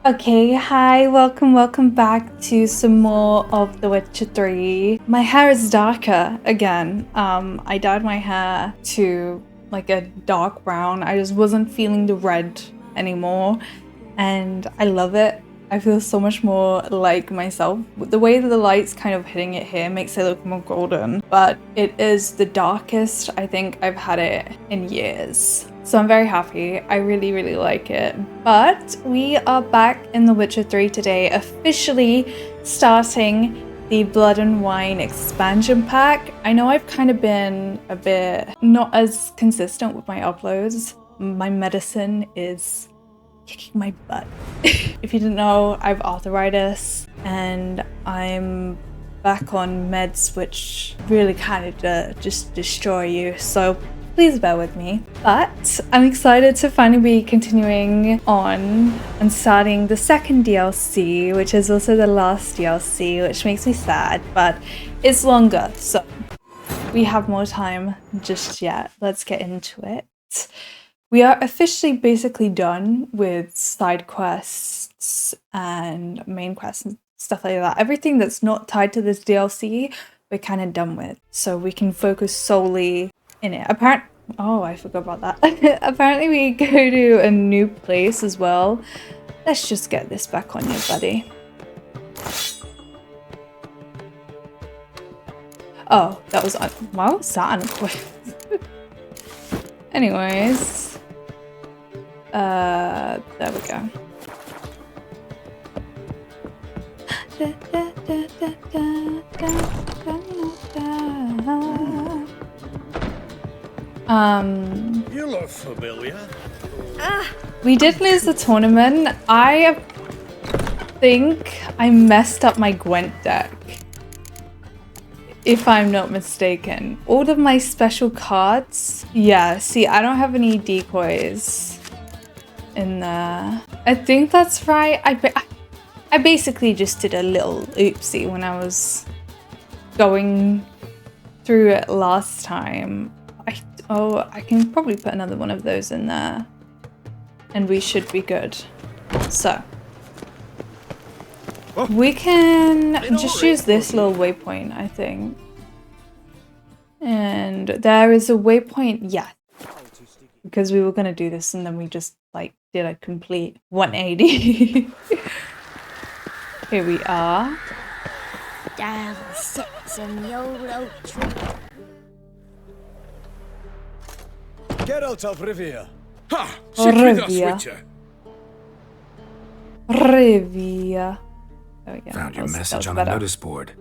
Okay, hi, welcome back to some more of The Witcher 3. My hair is darker again. I dyed my hair to like a dark brown. I just wasn't feeling the red anymore, and I love it. I feel so much more like myself. The way that the light's kind of hitting it here makes it look more golden, but it is the darkest I think I've had it in years. So I'm very happy. I really like it. But we are back in The Witcher 3 today, officially starting the Blood and Wine expansion pack. I know I've kind of been a bit not as consistent with my uploads. My medicine is kicking my butt. If you didn't know, I have arthritis and I'm back on meds which really kind of just destroy you, so please bear with me. But I'm excited to finally be continuing on and starting the second DLC, which is also the last DLC, which makes me sad, but it's longer, so we have more time just yet. Let's get into it. We are officially basically done with side quests and main quests and stuff like that. Everything that's not tied to this DLC, we're kind of done with. So we can focus solely in it. Oh, I forgot about that. Apparently we go to a new place as well. Let's just get this back on you, buddy. Oh, that was why was that unequipped? Anyways. There we go. You look familiar. We did lose the tournament. I think I messed up my Gwent deck, if I'm not mistaken. All of my special cards. Yeah, see, I don't have any decoys in there. I think that's right. I basically just did a little oopsie when I was going through it last time. I can probably put another one of those in there and we should be good. So we can just use this little waypoint, I think. And there is a waypoint, yeah, because we were gonna do this and then we just like did a complete 180. Here we are. Down sits in the old oak tree. Geralt of Rivia. Ha! Sit with us, Rivia. Witcher. Rivia. There we go. Found your That message was on the better. notice board.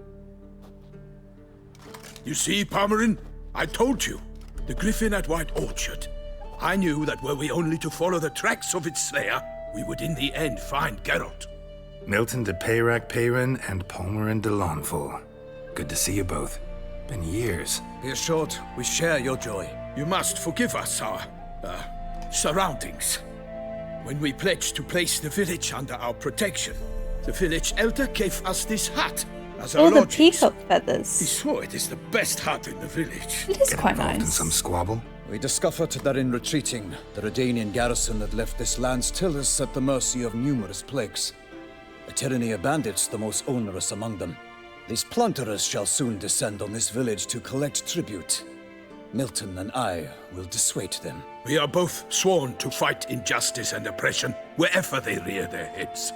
You see, Parmarin? I told you. The griffin at White Orchard. I knew that were we only to follow the tracks of its slayer, we would in the end find Geralt. Milton de Peyrac Peyrin and Palmerin de Lawnful. Good to see you both. Been years. Be assured, we share your joy. You must forgive us our, surroundings. When we pledged to place the village under our protection, the village elder gave us this hut as our All the lodgings. peacock He feathers. swore it is the best hut in the village. It is Get quite involved in nice. some squabble? We discovered that in retreating, the Redanian garrison that left this land still is at the mercy of numerous plagues. A tyranny of bandits the most onerous among them. These plunderers shall soon descend on this village to collect tribute. Milton and I will dissuade them. We are both sworn to fight injustice and oppression wherever they rear their heads.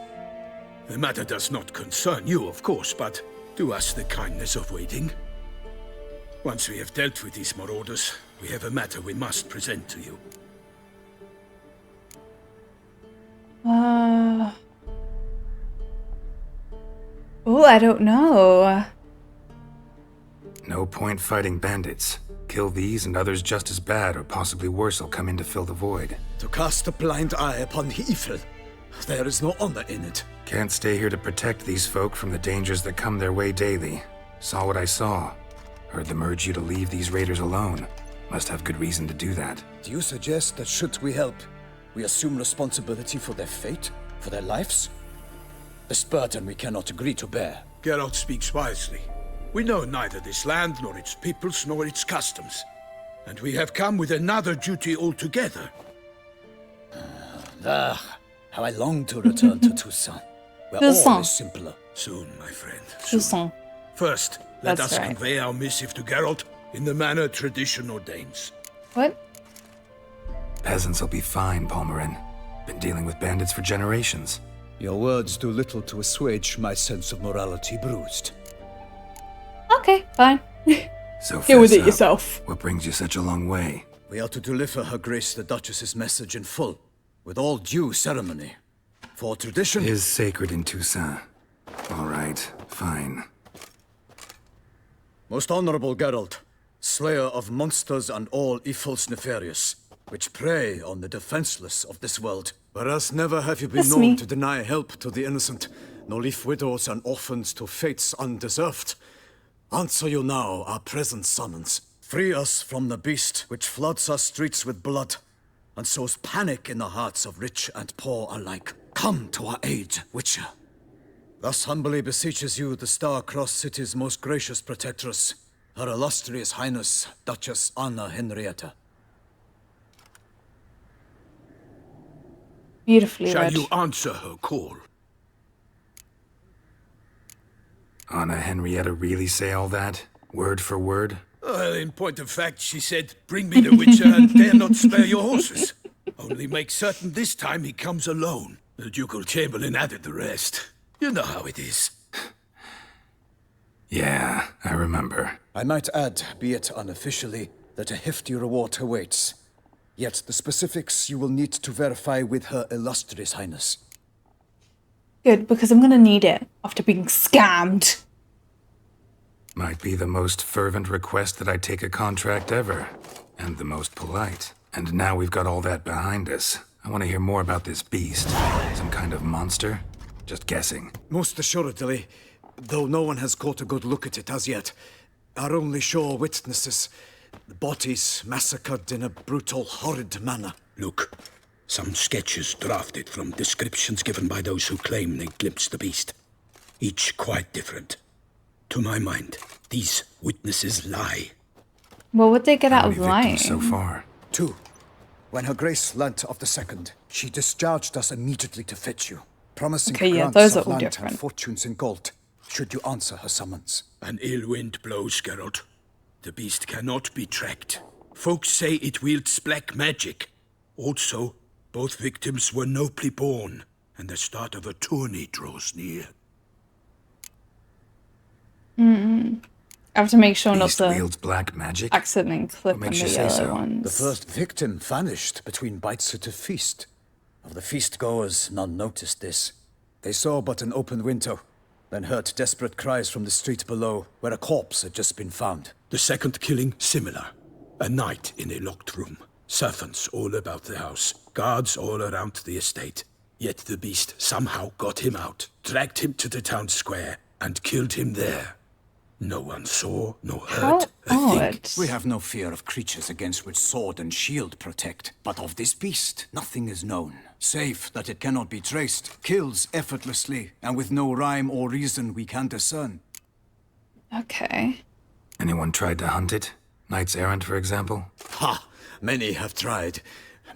The matter does not concern you, of course, but do us the kindness of waiting. Once we have dealt with these marauders, we have a matter we must present to you. Oh, I don't know. No point fighting bandits. Kill these and others just as bad or possibly worse will come in to fill the void. To cast a blind eye upon the evil. There is no honor in it. Can't stay here to protect these folk from the dangers that come their way daily. Saw what I saw. Heard them urge you to leave these raiders alone. Must have good reason to do that. Do you suggest that should we help, we assume responsibility for their fate? For their lives? This burden we cannot agree to bear. Geralt speaks wisely. We know neither this land, nor its peoples, nor its customs. And we have come with another duty altogether. How I long to return to Toussaint, where Toussaint. all is simpler. Soon, my friend. Soon. Toussaint. First, let That's us right. convey our missive to Geralt in the manner tradition ordains. What? Peasants will be fine, Palmerin. Been dealing with bandits for generations. Your words do little to assuage my sense of morality bruised. Okay, fine. So Deal with fess it up. yourself. What brings you such a long way? We are to deliver Her Grace the Duchess's message in full, with all due ceremony. For tradition... Is sacred in Toussaint. All right, fine. Most honorable Geralt, slayer of monsters and all evils nefarious, which prey on the defenseless of this world. Whereas never have you been That's known me. to deny help to the innocent, nor leave widows and orphans to fates undeserved. Answer you now our present summons. Free us from the beast which floods our streets with blood, and sows panic in the hearts of rich and poor alike. Come to our aid, Witcher. Thus humbly beseeches you the Star-Crossed City's most gracious protectress, Her Illustrious Highness, Duchess Anna Henrietta. Beautifully Shall read. you answer her call? Anna Henrietta really say all that? Word for word? Well, in point of fact, she said, bring me the Witcher and dare not spare your horses. Only make certain this time he comes alone. The ducal chamberlain added the rest. You know how it is. Yeah, I remember. I might add, be it unofficially, that a hefty reward awaits. Yet the specifics you will need to verify with Her Illustrious Highness. Good, because I'm gonna need it after being scammed. Might be the most fervent request that I take a contract ever. And the most polite. And now we've got all that behind us. I want to hear more about this beast. Some kind of monster? Just guessing. Most assuredly, though no one has caught a good look at it as yet. Our only sure witnesses, the bodies massacred in a brutal, horrid manner. Look, some sketches drafted from descriptions given by those who claim they glimpsed the beast. Each quite different. To my mind, these witnesses lie. What would they get How out many of lying? victims so far? 2. When Her Grace learnt of the second, she discharged us immediately to fetch you, promising Okay, yeah, grants those of are all land different. and fortunes in gold, should you answer her summons. An ill wind blows, Geralt. The beast cannot be tracked. Folks say it wields black magic. Also, both victims were nobly born, and the start of a tourney draws near. I have to make sure not Beast to wields black magic? accidentally click on makes the you say yellow so? ones. The first victim vanished between bites at a feast. Of the feast-goers, none noticed this. They saw but an open window, then heard desperate cries from the street below, where a corpse had just been found. The second killing, similar. A night in a locked room. Servants all about the house. Guards all around the estate. Yet the beast somehow got him out, dragged him to the town square, and killed him there. No one saw, nor How heard a thing. odd. We have no fear of creatures against which sword and shield protect, but of this beast nothing is known, save that it cannot be traced, kills effortlessly, and with no rhyme or reason we can discern. Okay. Anyone tried to hunt it? Knights errant, for example? Ha! Many have tried.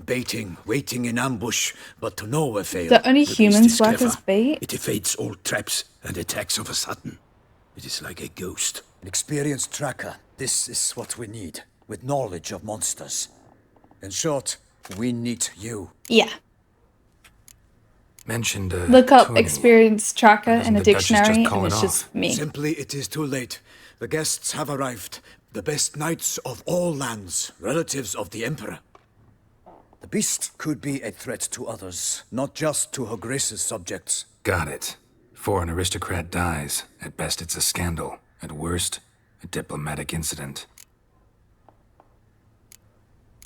Baiting, waiting in ambush, but to no avail. Do only The beast humans is work clever. as bait? It evades all traps and attacks of a sudden. It is like a ghost. An experienced tracker, this is what we need, with knowledge of monsters. In short, we need you. Yeah. Mentioned Look up tourney. experience tracker Doesn't in a the Duchess just dictionary call and it it's just off? me. Simply, it is too late. The guests have arrived. The best knights of all lands, relatives of the Emperor. The beast could be a threat to others, not just to Her Grace's subjects. Got it. Before an aristocrat dies, at best it's a scandal. At worst, a diplomatic incident.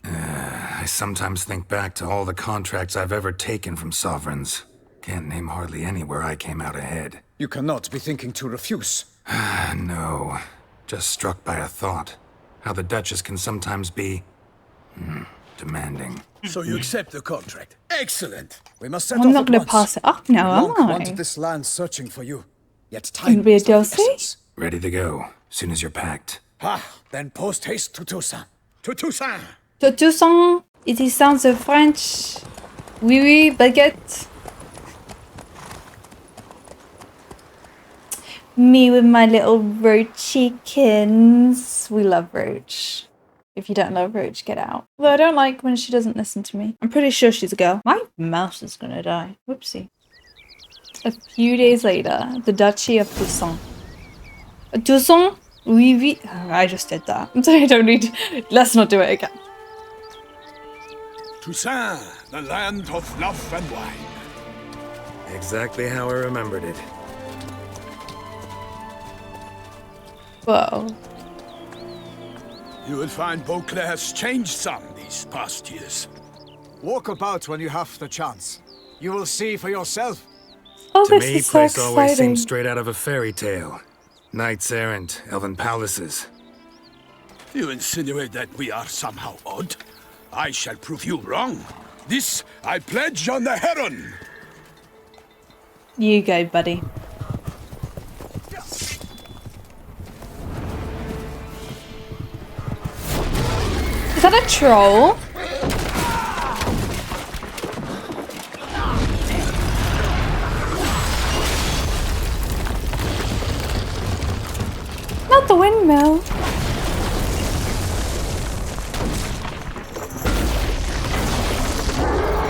I sometimes think back to all the contracts I've ever taken from sovereigns. Can't name hardly any where I came out ahead. You cannot be thinking to refuse. No. Just struck by a thought. How the Duchess can sometimes be... demanding. So you accept the contract. Excellent. We must set I'm off not at going to once. pass it up now, Long am I? wanted this land searching for you. Yet time Gonna be a is of the DLC? essence. Ready to go, soon as you're packed. Then post haste to Toussaint. To Toussaint. To Toussaint, it is sounds of French. Oui, oui, baguette. Me with my little roachikins. We love Roach. If you don't love Roach, get out. Although I don't like when she doesn't listen to me. I'm pretty sure she's a girl. My mouse is gonna die. Whoopsie. A few days later, the Duchy of Toussaint. Toussaint? Oui, oui. I just did that. I don't need... Let's not do it again. Toussaint, the land of love and wine. Exactly how I remembered it. Whoa. You will find Beauclair has changed some these past years. Walk about when you have the chance. You will see for yourself. Oh, To this me, is so place always exciting. seems straight out of a fairy tale. Knights errant, elven palaces. You insinuate that we are somehow odd? I shall prove you wrong. This I pledge on the Heron. You go, buddy. Is that a troll? Not the windmill.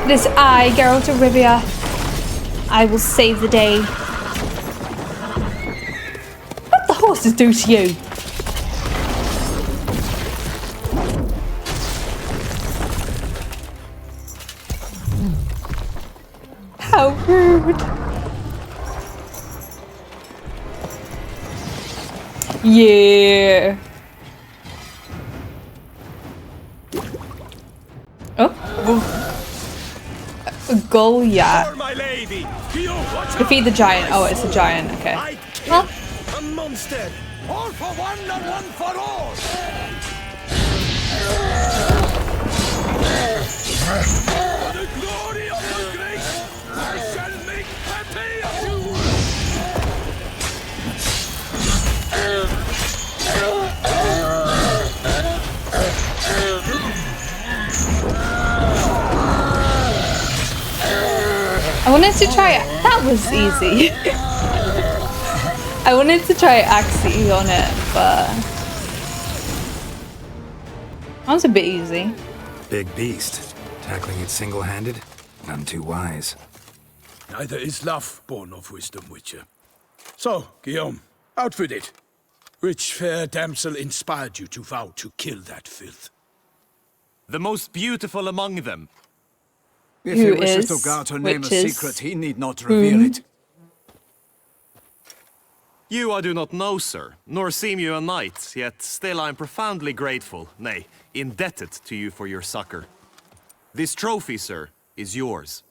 It is I, Geralt of Rivia. I will save the day. What the horses do to you? How rude. Yeah. Oh. Golyat. My lady, Defeat the giant. Oh, it's a giant. Okay. Well, a monster. All for one and one for all. For the glory of the great, I shall make happy of you. I wanted to try it. That was easy. I wanted to try Axie on it, but that was a bit easy. Big beast. Tackling it single-handed? None too wise. Neither is love born of wisdom, Witcher. So, Guillaume, out with it. Which fair damsel inspired you to vow to kill that filth? The most beautiful among them. If Who he wishes is? to guard her name a Which is? secret, he need not reveal it. You I do not know, sir, nor seem you a knight, yet still I am profoundly grateful, nay, indebted to you for your succor. This trophy, sir, is yours.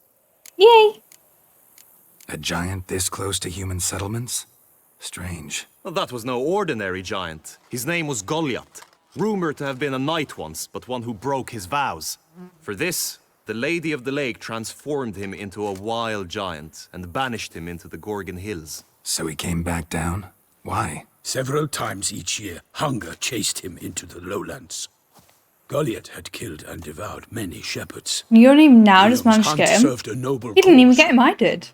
Yay! A giant this close to human settlements? Strange. Well, that was no ordinary giant. His name was Golyat, rumored to have been a knight once, but one who broke his vows. For this, the Lady of the Lake transformed him into a wild giant and banished him into the Gorgon Hills. So he came back down? Why? Several times each year, hunger chased him into the lowlands. Goliath had killed and devoured many shepherds. You only now just Guillaume's managed to hunt get him. served a noble You didn't even cause. get him, I did.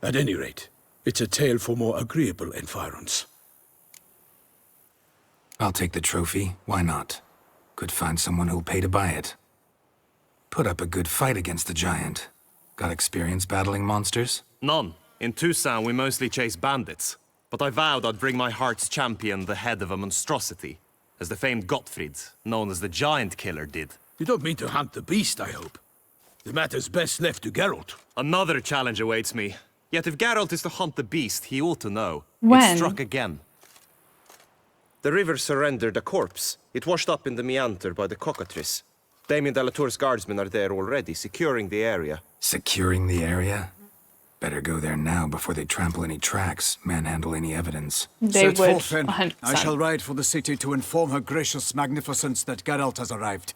At any rate, it's a tale for more agreeable environs. I'll take the trophy. Why not? Could find someone who'll pay to buy it. Put up a good fight against the giant. Got experience battling monsters? None. In Toussaint, we mostly chase bandits. But I vowed I'd bring my heart's champion the head of a monstrosity, as the famed Gottfried, known as the Giant Killer, did. You don't mean to hunt the beast, I hope. The matter's best left to Geralt. Another challenge awaits me. Yet if Geralt is to hunt the beast, he ought to know. When? It struck again. The river surrendered a corpse. It washed up in the meander by the cockatrice. Damien Delatour's guardsmen are there already, securing the area. Securing the area? Better go there now before they trample any tracks, manhandle any evidence. They Set would. forth then. 100%. I shall ride for the city to inform her gracious magnificence that Geralt has arrived.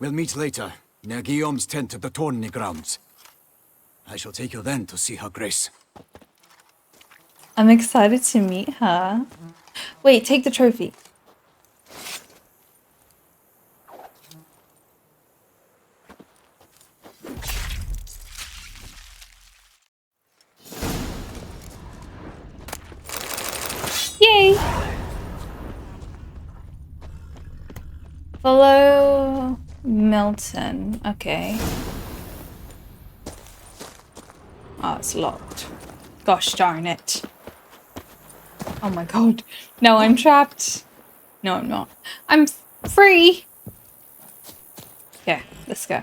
We'll meet later, near Guillaume's tent at the tourney grounds. I shall take you then to see her grace. I'm excited to meet her. Wait, take the trophy. Follow Milton. Okay. Oh, it's locked. Gosh darn it. Oh my god. No, I'm trapped. No, I'm not. I'm free. Okay, let's go.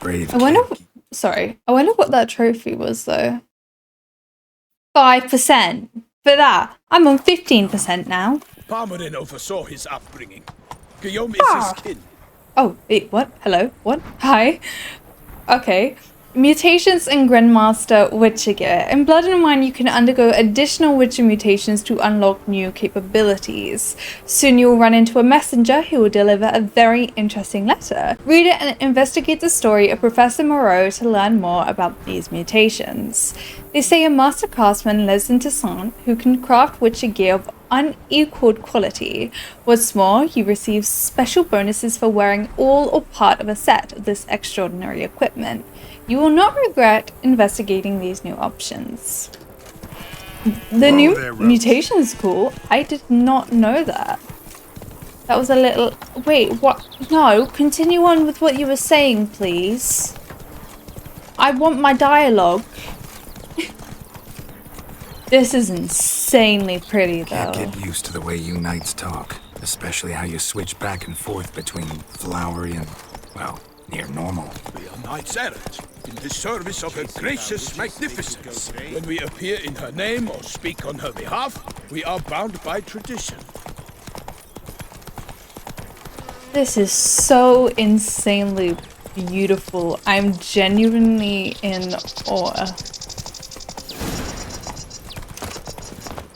Brave I wonder. kid. Sorry. I wonder what that trophy was, though. 5% for that. I'm on 15% now. Parmarin oversaw his upbringing. Guillaume is Ah. his kin. Oh, wait, what? Hello? What? Hi. Okay. Mutations in Grandmaster Witcher gear. In Blood and Wine, you can undergo additional Witcher mutations to unlock new capabilities. Soon you'll run into a messenger who will deliver a very interesting letter. Read it and investigate the story of Professor Moreau to learn more about these mutations. They say a master craftsman lives in Toussaint who can craft Witcher gear of unequaled quality. What's more, you receive special bonuses for wearing all or part of a set of this extraordinary equipment. You will not regret investigating these new options. The new mutation is cool. I did not know that. That was a little... Wait, what? No, continue on with what you were saying, please. I want my dialogue. This is insanely pretty, though. Can't get used to the way you knights talk, especially how you switch back and forth between flowery and, well, near normal. We are knights errant, in the service of her gracious magnificence. When we appear in her name or speak on her behalf, we are bound by tradition. This is so insanely beautiful. I'm genuinely in awe.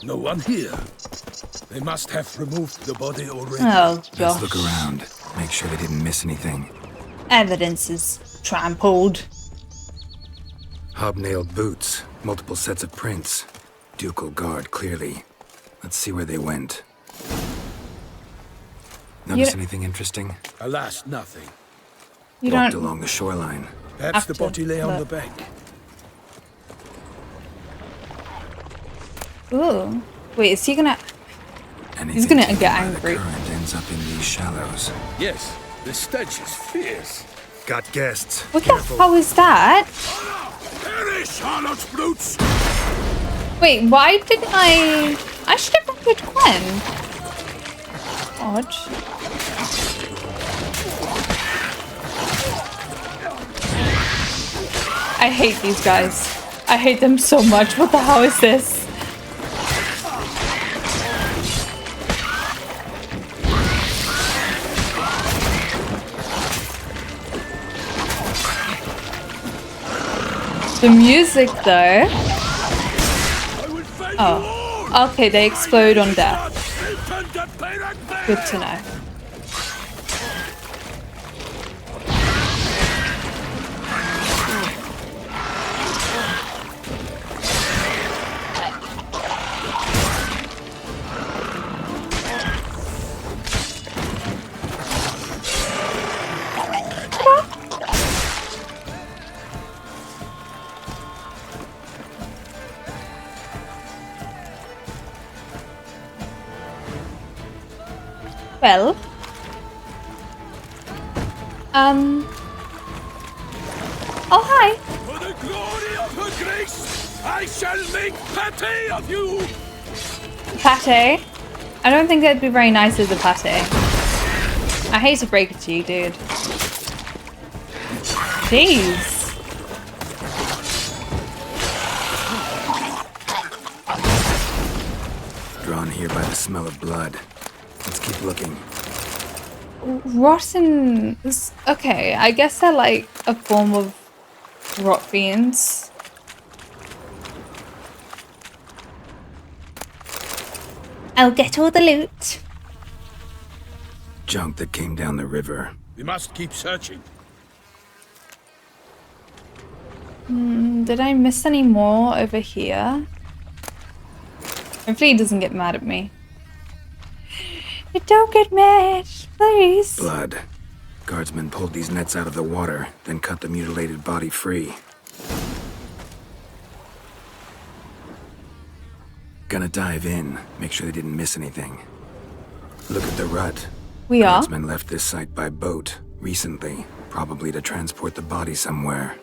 No one here. They must have removed the body already. Oh, Let's gosh. look around. Make sure they didn't miss anything. Evidence is trampled. Hobnailed boots, multiple sets of prints. Ducal guard, clearly. Let's see where they went. Notice anything interesting? Alas, nothing. You Walked don't... along the shoreline. Perhaps the After body lay on the- the bank. Ooh. Wait, is he gonna... Anything gonna taken get by the angry. current ends up in these shallows. Yes, the stench is fierce. Got guests. What the hell is that? Perish, harlot brutes! Wait, why didn't I... I should have recruited Gwen. Odd. I hate these guys. I hate them so much. What the hell is this? The music, though. Oh, okay, they explode on death. Good to know. Well, oh hi. For the glory of her grace, I shall make pate of you! Pate. I don't think that'd be very nice as a pate. I hate to break it to you, dude. Jeez. Drawn here by the smell of blood. Let's keep looking. Rotten... Okay, I guess they're like a form of rot fiends. I'll get all the loot. Junk that came down the river. We must keep searching. Did I miss any more over here? Hopefully he doesn't get mad at me. Don't get mad, please. Blood. Guardsmen pulled these nets out of the water, then cut the mutilated body free. gonna dive in, make sure they didn't miss anything. Look at the rut. We are. Guardsmen left this site by boat recently, probably to transport the body somewhere.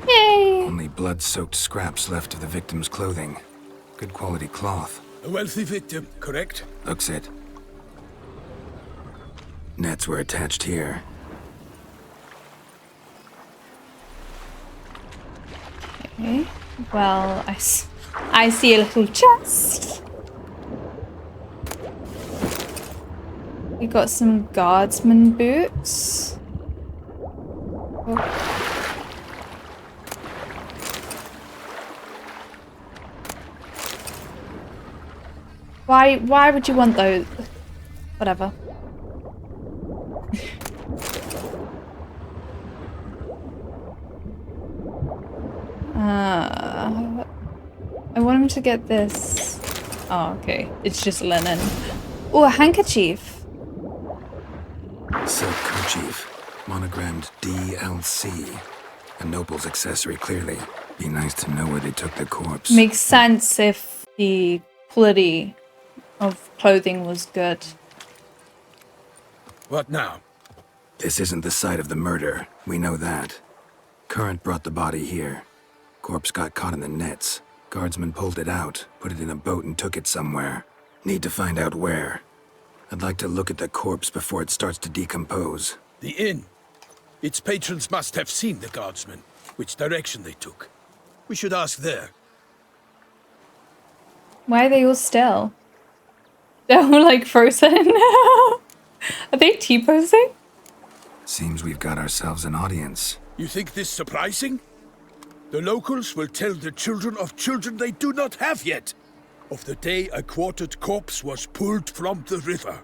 Yay! Only blood-soaked scraps left of the victim's clothing. Good quality cloth. A wealthy victim, correct? Looks it. Nets were attached here. Okay. Well, I see a little chest. We got some guardsman boots. Oh. Why would you want those? Whatever. I want him to get this. Oh, okay. It's just linen. Oh, a handkerchief. Silk kerchief. Monogrammed DLC. A noble's accessory, clearly. Be nice to know where they took the corpse. Makes sense if the quality of clothing was good. What now? This isn't the site of the murder. We know that. Current brought the body here. Corpse got caught in the nets. Guardsmen pulled it out, put it in a boat and took it somewhere. Need to find out where. I'd like to look at the corpse before it starts to decompose. The inn. Its patrons must have seen the guardsmen, which direction they took. We should ask there. Why are they all still? They're all like frozen. Are they T-posing? Seems we've got ourselves an audience. You think this surprising? The locals will tell the children of children they do not have yet, of the day a quartered corpse was pulled from the river.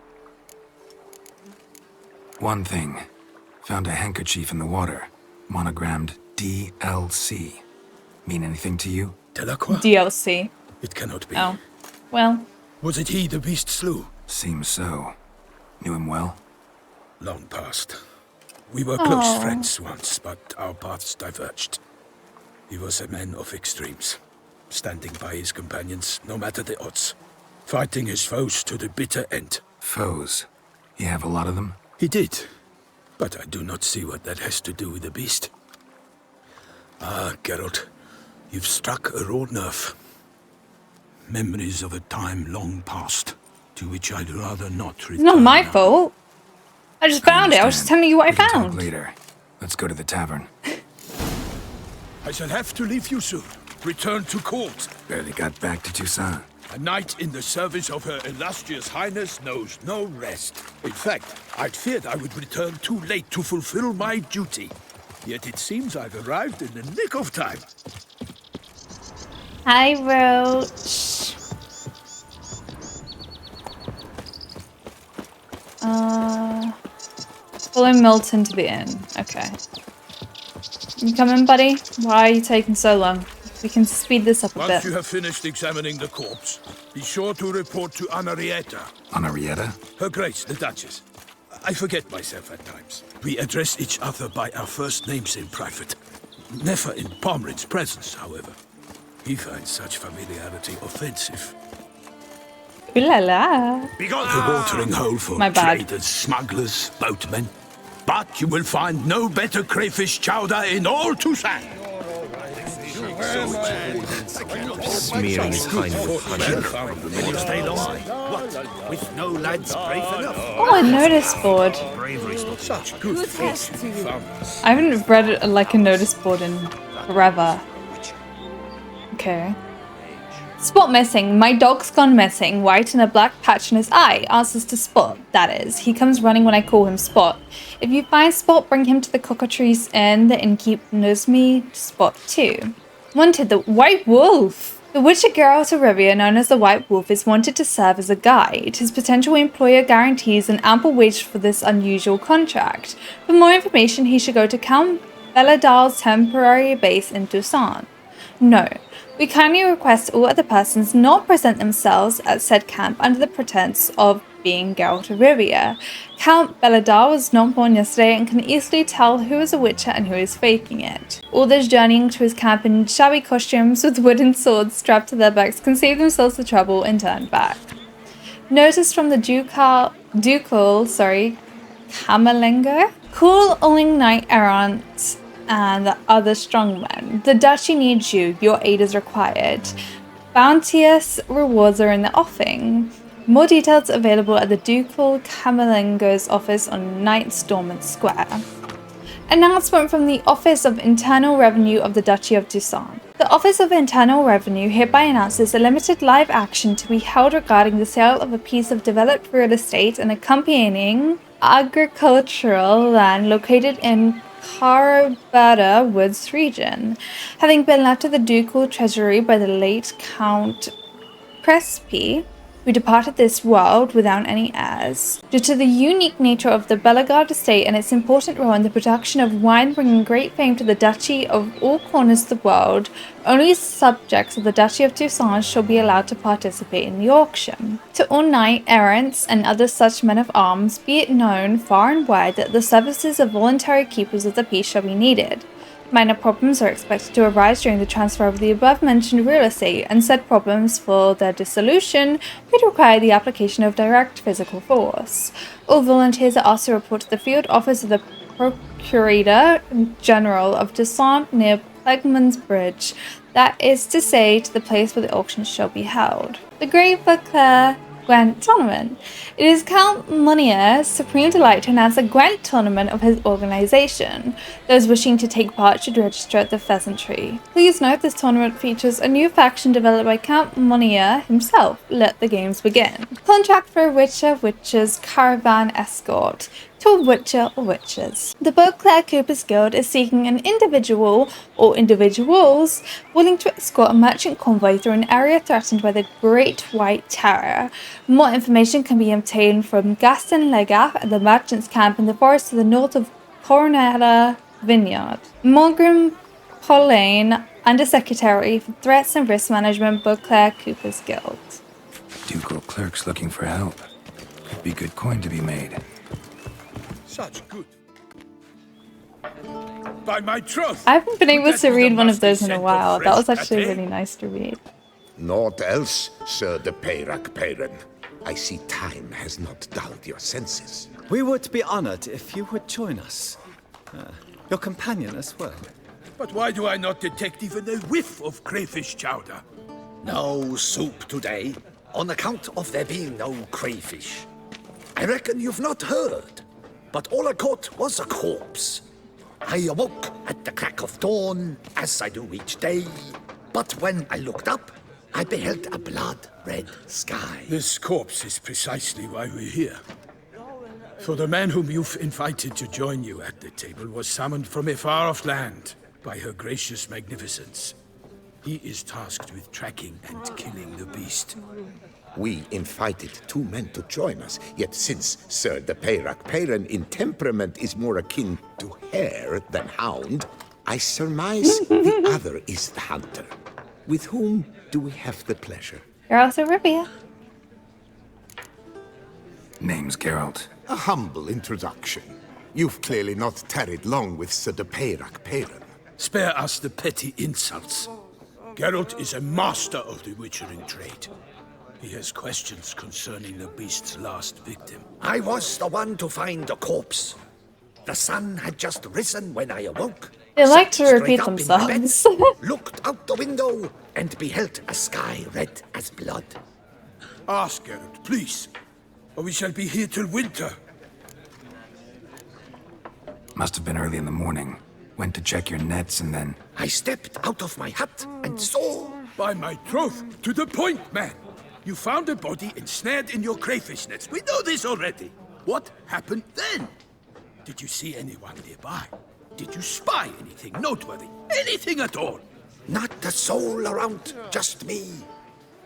One thing. Found a handkerchief in the water. Monogrammed DLC. Mean anything to you? Delacroix? DLC. It cannot be. Oh. Well. Was it he the beast slew? Seems so. Knew him well? Long past. We were close friends once, but our paths diverged. He was a man of extremes, standing by his companions, no matter the odds, fighting his foes to the bitter end. Foes? You have a lot of them? He did, but I do not see what that has to do with the beast. Ah, Geralt, you've struck a raw nerve. Memories of a time long past, to which I'd rather not return. It's not my now. fault. I just found it. I was just telling you what I We can talk found. later. Let's go to the tavern. I shall have to leave you soon. Return to court. Barely got back to Toussaint. A knight in the service of Her Illustrious Highness knows no rest. In fact, I'd feared I would return too late to fulfill my duty. Yet it seems I've arrived in the nick of time. Hi, Roach. Follow Milton to the inn. Okay. You coming, buddy? Why are you taking so long? We can speed this up a Once bit. you have finished examining the corpse, be sure to report to Anarietta. Anarietta? Her Grace, the Duchess. I forget myself at times. We address each other by our first names in private. Never in Pomrin's presence, however. He finds such familiarity offensive. Ooh la la. A watering hole for My bad. traders, smugglers, boatmen. But you will find no better crayfish chowder in all Toussaint. Smearing tiny honey. Will you stay long? What? With no lads brave enough? Oh, a notice board. Such good fish to be found. I haven't read like a notice board in forever. Okay. Spot missing. My dog's gone missing. White and a black patch in his eye. Answers to Spot, that is. He comes running when I call him Spot. If you find Spot, bring him to the Cockatrice Inn. The innkeep knows me. Spot too. Wanted, the White Wolf. The Witcher Geralt of Rivia, known as the White Wolf, is wanted to serve as a guide. His potential employer guarantees an ample wage for this unusual contract. For more information, he should go to Count Belladal's temporary base in Toussaint. No. We kindly request all other persons not present themselves at said camp under the pretense of being Geralt of Rivia. Count Belladar was not born yesterday and can easily tell who is a witcher and who is faking it. All those journeying to his camp in shabby costumes with wooden swords strapped to their backs can save themselves the trouble and turn back. Notice from the ducal, Camerlengo, cool-owning knight-errant and the other strongmen. The duchy needs you. Your aid is required. Bounteous rewards are in the offing. More details available at the Ducal Camerlengo's office on Knight Stormont Square. Announcement from the Office of Internal Revenue of the Duchy of Toussaint. The Office of Internal Revenue hereby announces a limited live action to be held regarding the sale of a piece of developed real estate and accompanying agricultural land located in Carabada Woods region, having been left to the ducal treasury by the late Count Crespi, who departed this world without any heirs. Due to the unique nature of the Bellegarde estate and its important role in the production of wine bringing great fame to the Duchy of all corners of the world, only subjects of the Duchy of Toussaint shall be allowed to participate in the auction. To all knight-errants and other such men of arms, be it known far and wide that the services of voluntary keepers of the peace shall be needed. Minor problems are expected to arise during the transfer of the above-mentioned real estate, and said problems for their dissolution could require the application of direct physical force. All volunteers are asked to report to the field office of the Procurator General of Toussaint near Plegman's Bridge, that is to say, to the place where the auction shall be held. The Great Beauclair Gwent Tournament. It is Count Monier's supreme delight to announce a Gwent tournament of his organization. Those wishing to take part should register at the Pheasantry. Please note this tournament features a new faction developed by Count Monier himself. Let the games begin. Contract for a Witcher's caravan escort. To a Witcher or Witches. The Beauclair Coopers Guild is seeking an individual or individuals willing to escort a merchant convoy through an area threatened by the Great White Terror. More information can be obtained from Gaston Legaf at the merchant's camp in the forest to the north of Coronella Vineyard. Morgan Pauline, Undersecretary for Threats and Risk Management, Beauclair Coopers Guild. Ducal clerks looking for help. Could be good coin to be made. Such good. By my troth! I haven't been able to read one of those in a while. That was actually really nice to read. Naught else, Sir de Peyrac Peyran. I see time has not dulled your senses. We would be honored if you would join us. Your companion as well. But why do I not detect even a whiff of crayfish chowder? No soup today, on account of there being no crayfish. I reckon you've not heard, but all I caught was a corpse. I awoke at the crack of dawn, as I do each day, but when I looked up, I beheld a blood-red sky. This corpse is precisely why we're here. For the man whom you've invited to join you at the table was summoned from a far-off land by her gracious magnificence. He is tasked with tracking and killing the beast. We invited 2 men to join us, yet since Sir de Peyrac Peyran in temperament is more akin to hare than hound, I surmise the other is the hunter. With whom do we have the pleasure? Geralt of Rivia. Name's Geralt. A humble introduction. You've clearly not tarried long with Sir de Peyrac Peyran. Spare us the petty insults. Geralt is a master of the witchering trade. He has questions concerning the beast's last victim. I was the one to find the corpse. The sun had just risen when I awoke. They like sat to repeat straight up in my bed, themselves. looked out the window, and beheld a sky red as blood. Ask Geralt, please, or we shall be here till winter. Must have been early in the morning. Went to check your nets and then... I stepped out of my hut and saw... By my troth, to the point, man. You found a body ensnared in your crayfish nets. We know this already. What happened then? Did you see anyone nearby? Did you spy anything noteworthy? Anything at all? Not a soul around, just me.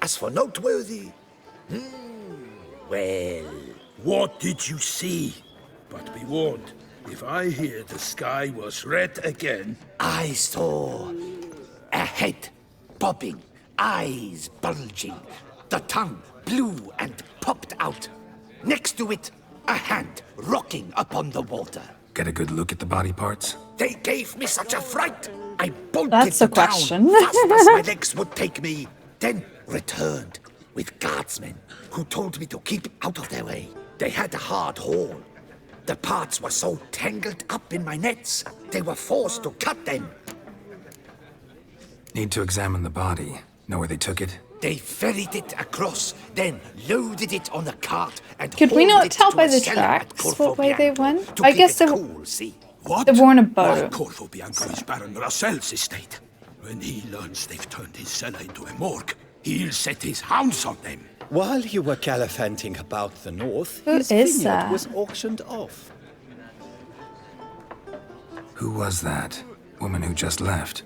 As for noteworthy... well... What did you see? But be warned, if I hear the sky was red again... I saw... a head bobbing, eyes bulging, the tongue blue and popped out. Next to it, a hand rocking upon the water. Get a good look at the body parts? They gave me such a fright. I bolted That's a to town question. fast as my legs would take me, then returned with guardsmen who told me to keep out of their way. They had a hard haul. The parts were so tangled up in my nets, they were forced to cut them. Need to examine the body. Know where they took it? They ferried it across, then loaded it on a cart and Could we hauled not it tell to by a the cellar at tracks what way they Corvo went? to I keep guess it they cool, see? What? They were on a Why, boat. Corvo Bianco is Baron Russell's estate. When he learns they've turned his cellar into a morgue, he'll set his hounds on them. While you were gallivanting about the north, Who his is vineyard that? was auctioned off. Who was that? Woman who just left.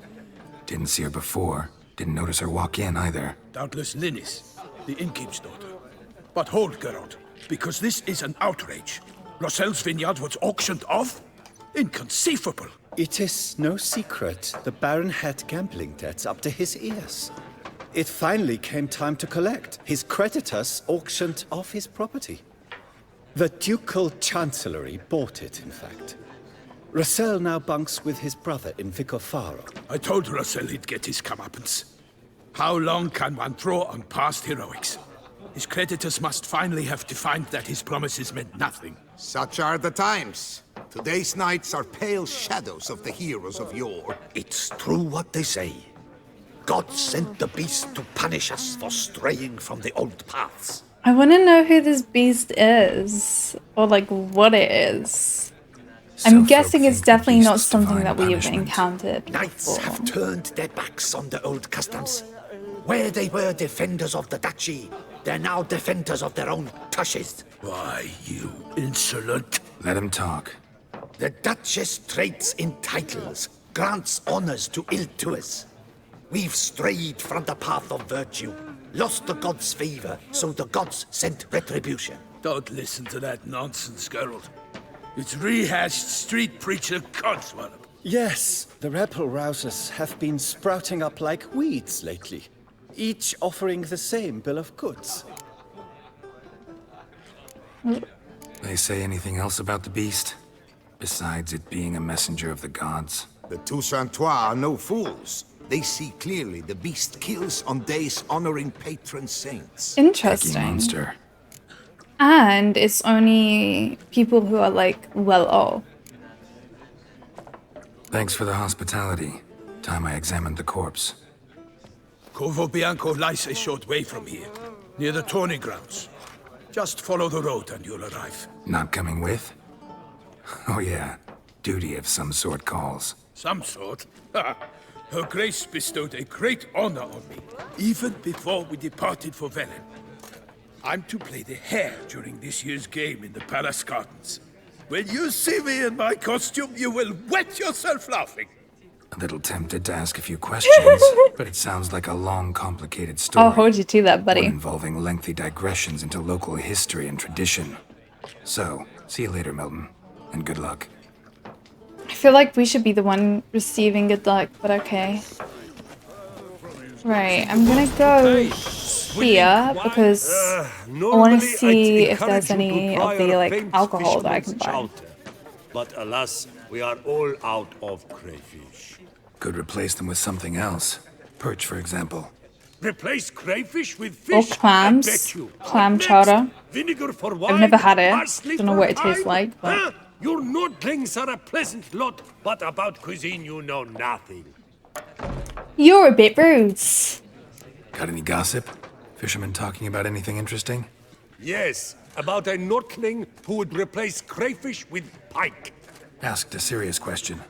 Didn't see her before. Didn't notice her walk in either. Doubtless Linnis, the innkeep's daughter. But hold, Geralt, because this is an outrage. Russell's vineyard was auctioned off? Inconceivable. It is no secret the Baron had gambling debts up to his ears. It finally came time to collect. His creditors auctioned off his property. The Ducal Chancellery bought it, in fact. Russell now bunks with his brother in Vicofaro. I told Russell he'd get his comeuppance. How long can one throw on past heroics? His creditors must finally have defined that his promises meant nothing. Such are the times. Today's knights are pale shadows of the heroes of yore. It's true what they say. God sent the beast to punish us for straying from the old paths. I want to know who this beast is, or like what it is. I'm So guessing folk it's think the definitely not beast's something divine that we've punishment. encountered Knights before. have turned their backs on the old customs. Where they were defenders of the duchy, they're now defenders of their own tushes. Why, you insolent... Let him talk. The Duchess trades in titles, grants honors to ill-doers. We've strayed from the path of virtue, lost the gods' favor, so the gods sent retribution. Don't listen to that nonsense, Geralt. It's rehashed street preacher codswallop. Yes, the rebel rousers have been sprouting up like weeds lately, each offering the same bill of goods. They say anything else about the beast? Besides it being a messenger of the gods? The Toussaint are no fools. They see clearly the beast kills on days honoring patron saints. Picky Interesting. monster. And it's only people who are like well off. Thanks for the hospitality. Time I examined the corpse. Corvo Bianco lies a short way from here, near the tourney grounds. Just follow the road and you'll arrive. Not coming with? Oh yeah, duty of some sort calls. Some sort. Her Grace bestowed a great honor on me, even before we departed for Velen. I'm to play the hare during this year's game in the palace gardens. When you see me in my costume, you will wet yourself laughing. A little tempted to ask a few questions, but it sounds like a long, complicated story. I'll hold you to that, One buddy. involving lengthy digressions into local history and tradition. So, see you later, Milton, and good luck. I feel like we should be the one receiving good luck, but okay. Right, I'm gonna go here because I want to see if there's any of the like alcohol that I can buy. But alas, we are all out of crayfish. Could replace them with something else. Perch, for example. Replace crayfish with Or fish? clams, I bet you. clam Next, chowder. Vinegar for wine. I've never had it. Parsley Don't know for what it tastes pie? like, but Huh? Your Nordlings are a pleasant lot, but about cuisine you know nothing. you're a bit rude. Got any gossip? Fishermen talking about anything interesting? Yes, about a Nordling who would replace crayfish with pike. Asked a serious question.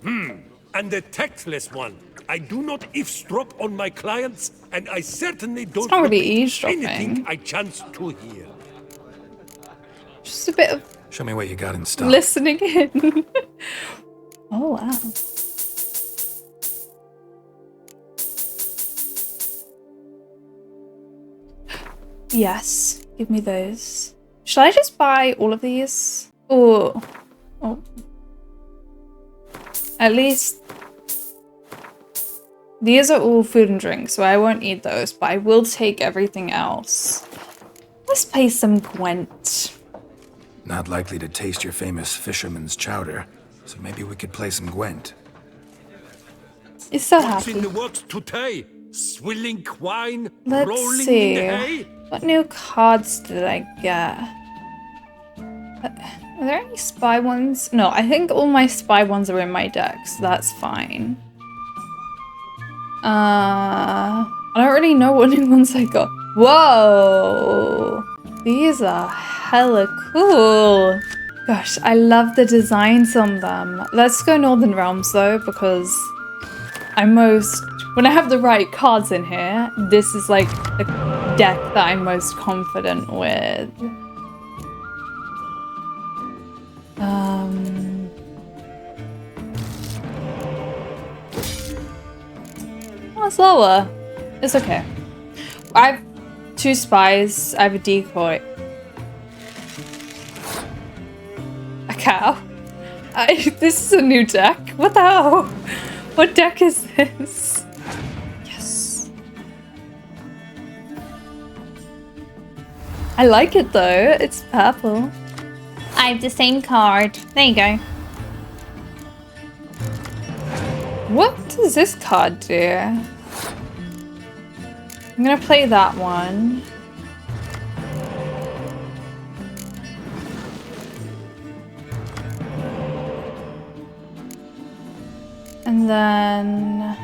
And a tactless one. I do not eavesdrop on my clients, and I certainly don't not really repeat eavesdropping. anything I chance to hear. Just a bit of Show me what you got in stock. listening in. Oh wow. Yes, give me those. Should I just buy all of these? Or oh. At least these are all food and drink, so I won't eat those, but I will take everything else. Let's play some Gwent. Not likely to taste your famous fisherman's chowder, so maybe we could play some Gwent. It's so What's happy. in the works today? Swilling wine, Let's rolling in see. the hay? What new cards did I get? Are there any spy ones? No, I think all my spy ones are in my deck, so that's fine. I don't really know what new ones I got. Whoa! These are hella cool. Gosh, I love the designs on them. Let's go Northern Realms though, because when I have the right cards in here, this is like the deck that I'm most confident with. Oh, it's lower. It's okay. I have 2 spies. I have a decoy. A cow. This is a new deck. What the hell? What deck is this? Yes. I like it though. It's purple. I have the same card. There you go. What does this card do? I'm gonna play that one. And then...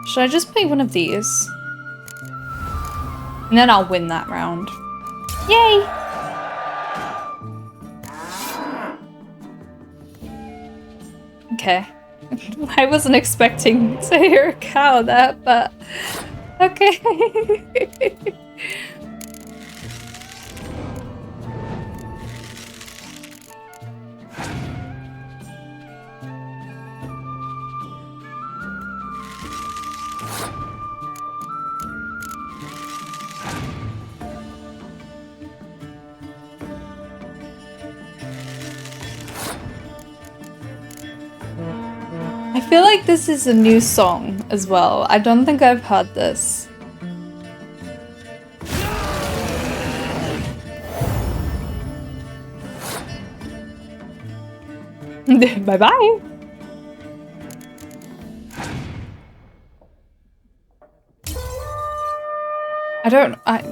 should I just play one of these? And then I'll win that round. Yay! Okay. I wasn't expecting to hear a cow there, but... okay. I feel like this is a new song as well. I don't think I've heard this. Bye-bye.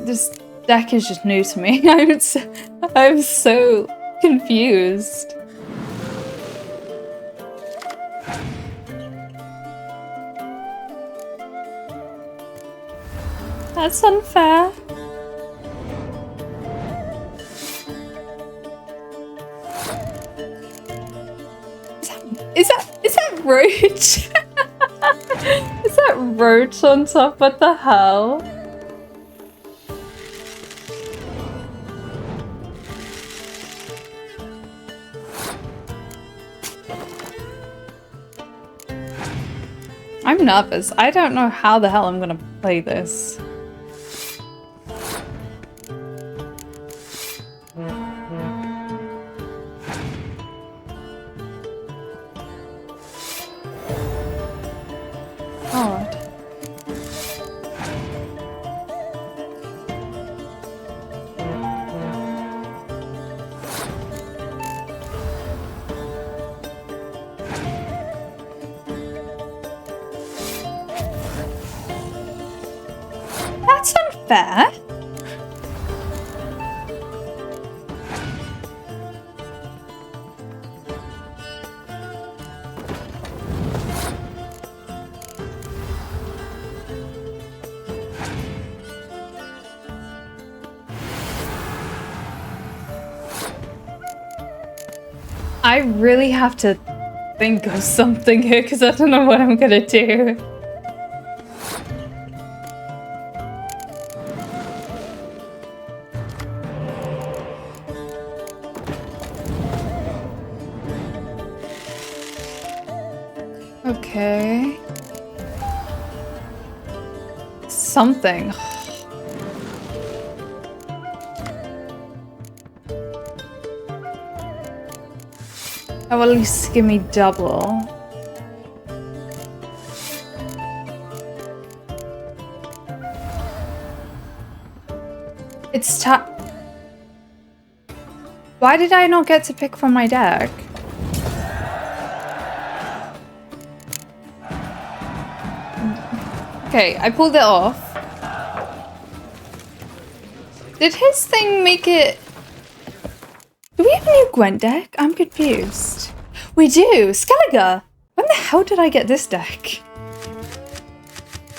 This deck is just new to me. I'm so confused. That's unfair. Is that Roach? Is that Roach on top? What the hell? I'm nervous. I don't know how the hell I'm gonna play this. God. That's unfair. I really have to think of something here because I don't know what I'm gonna do. Okay. Something. Oh, at least give me double. It's time. Why did I not get to pick from my deck? Okay, I pulled it off. Did his thing make it... Do we have a new Gwent deck? I'm confused. We do! Skellige! When the hell did I get this deck?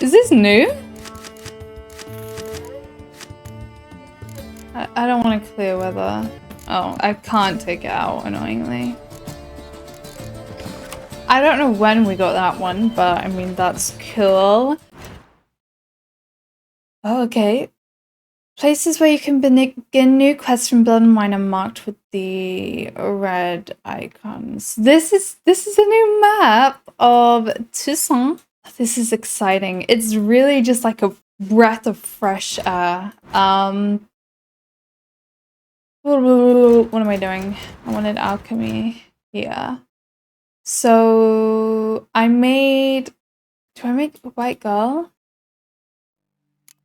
Is this new? I don't want to clear weather. Oh, I can't take it out, annoyingly. I don't know when we got that one, but I mean, that's cool. Oh, okay. Places where you can begin new quests from Blood and Wine are marked with the red icons. This is a new map of Toussaint. This is exciting. It's really just like a breath of fresh air. What am I doing? I wanted alchemy here. So I made... Do I make a white girl?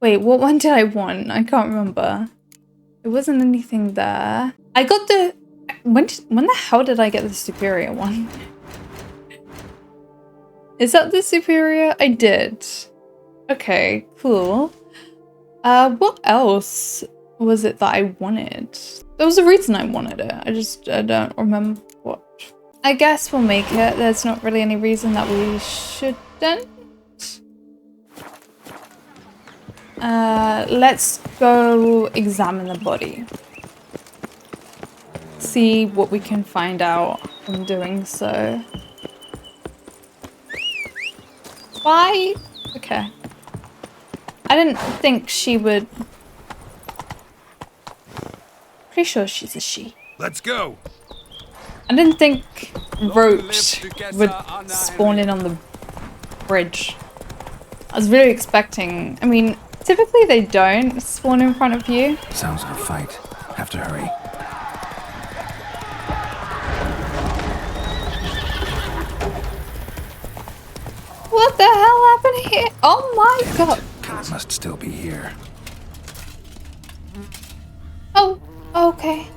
Wait, what one did I want? I can't remember. There wasn't anything there. I got the... When the hell did I get the superior one? Is that the superior? I did. Okay, cool. What else was it that I wanted? There was a reason I wanted it. I don't remember what. I guess we'll make it. There's not really any reason that we shouldn't. Let's go examine the body. See what we can find out from doing so. Why? Okay. I didn't think she would... Pretty sure she's a she. Let's go. I didn't think roach would spawn in on the bridge. I was really expecting... I mean, typically they don't spawn in front of you. Sounds like a fight. Have to hurry. What the hell happened here? Oh my god. Killer must still be here. Oh, okay.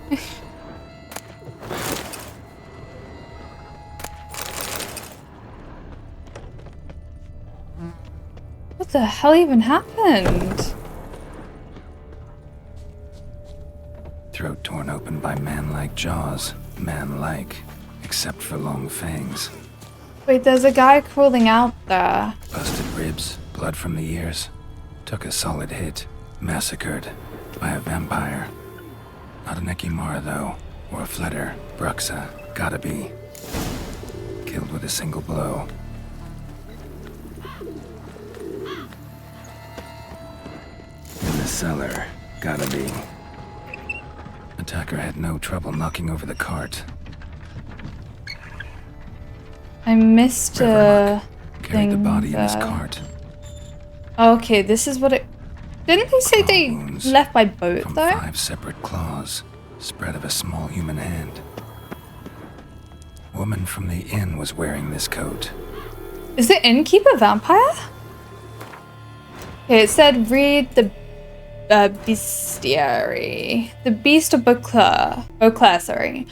What the hell even happened? Throat torn open by man-like jaws. Man-like, except for long fangs. Wait, there's a guy crawling out there. Busted ribs, blood from the ears. Took a solid hit. Massacred by a vampire. Not an Ekimara, though. Or a Fletter. Bruxa. Gotta be. Killed with a single blow. In the cellar. Gotta be. Attacker had no trouble knocking over the cart. I missed a Carried the thing body in his there. cart. Okay, this is what it... Didn't they say they Wounds left by boat, from though? 5 separate claws, spread of a small human hand. Woman from the inn was wearing this coat. Is the innkeeper vampire? Okay, it said read the bestiary. The beast of Beauclair, sorry.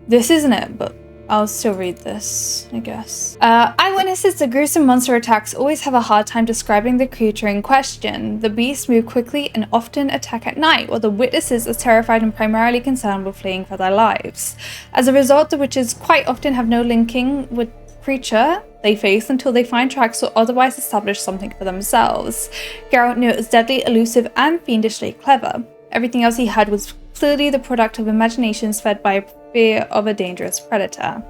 This isn't it, but I'll still read this, I guess. Eyewitnesses to gruesome monster attacks always have a hard time describing the creature in question. The beasts move quickly and often attack at night, while the witnesses are terrified and primarily concerned with fleeing for their lives. As a result, the witches quite often have no linking with creature they face until they find tracks or otherwise establish something for themselves. Geralt knew it was deadly, elusive, and fiendishly clever. Everything else he had was clearly the product of imaginations fed by a fear of a dangerous predator.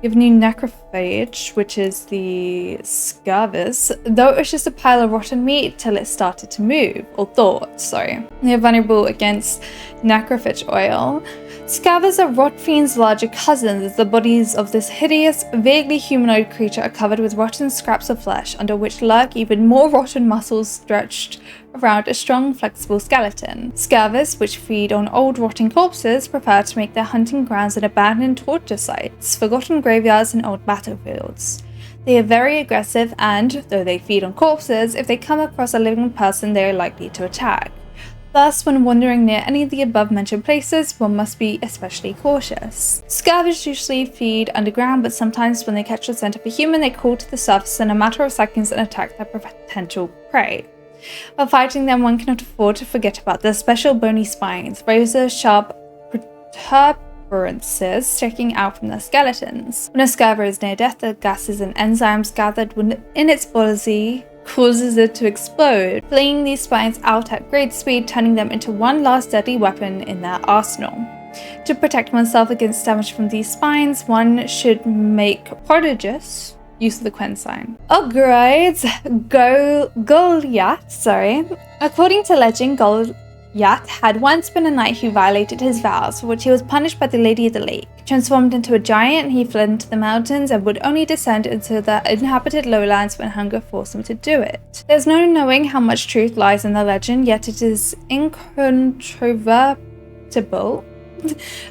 You have new necrophage, which is the Scarvis, though it was just a pile of rotten meat till it started to move, or thought, sorry. You're vulnerable against necrophage oil. Scavers are Rotfiend's larger cousins. The bodies of this hideous, vaguely humanoid creature are covered with rotten scraps of flesh, under which lurk even more rotten muscles stretched around a strong, flexible skeleton. Scavers, which feed on old, rotting corpses, prefer to make their hunting grounds in abandoned torture sites, forgotten graveyards, and old battlefields. They are very aggressive and, though they feed on corpses, if they come across a living person they are likely to attack. Thus, when wandering near any of the above-mentioned places, one must be especially cautious. Scavengers usually feed underground, but sometimes when they catch the scent of a human, they crawl to the surface in a matter of seconds and attack their potential prey. While fighting them, one cannot afford to forget about their special bony spines, razor-sharp protuberances sticking out from their skeletons. When a scavenger is near death, the gases and enzymes gathered in its body causes it to explode, flinging these spines out at great speed, turning them into one last deadly weapon in their arsenal. To protect oneself against damage from these spines, one should make prodigious use of the Quen sign. Upgrades Golyat, According to legend, Golyat had once been a knight who violated his vows, for which he was punished by the Lady of the Lake. Transformed into a giant, he fled into the mountains and would only descend into the inhabited lowlands when hunger forced him to do it. There's no knowing how much truth lies in the legend, yet it is incontrovertible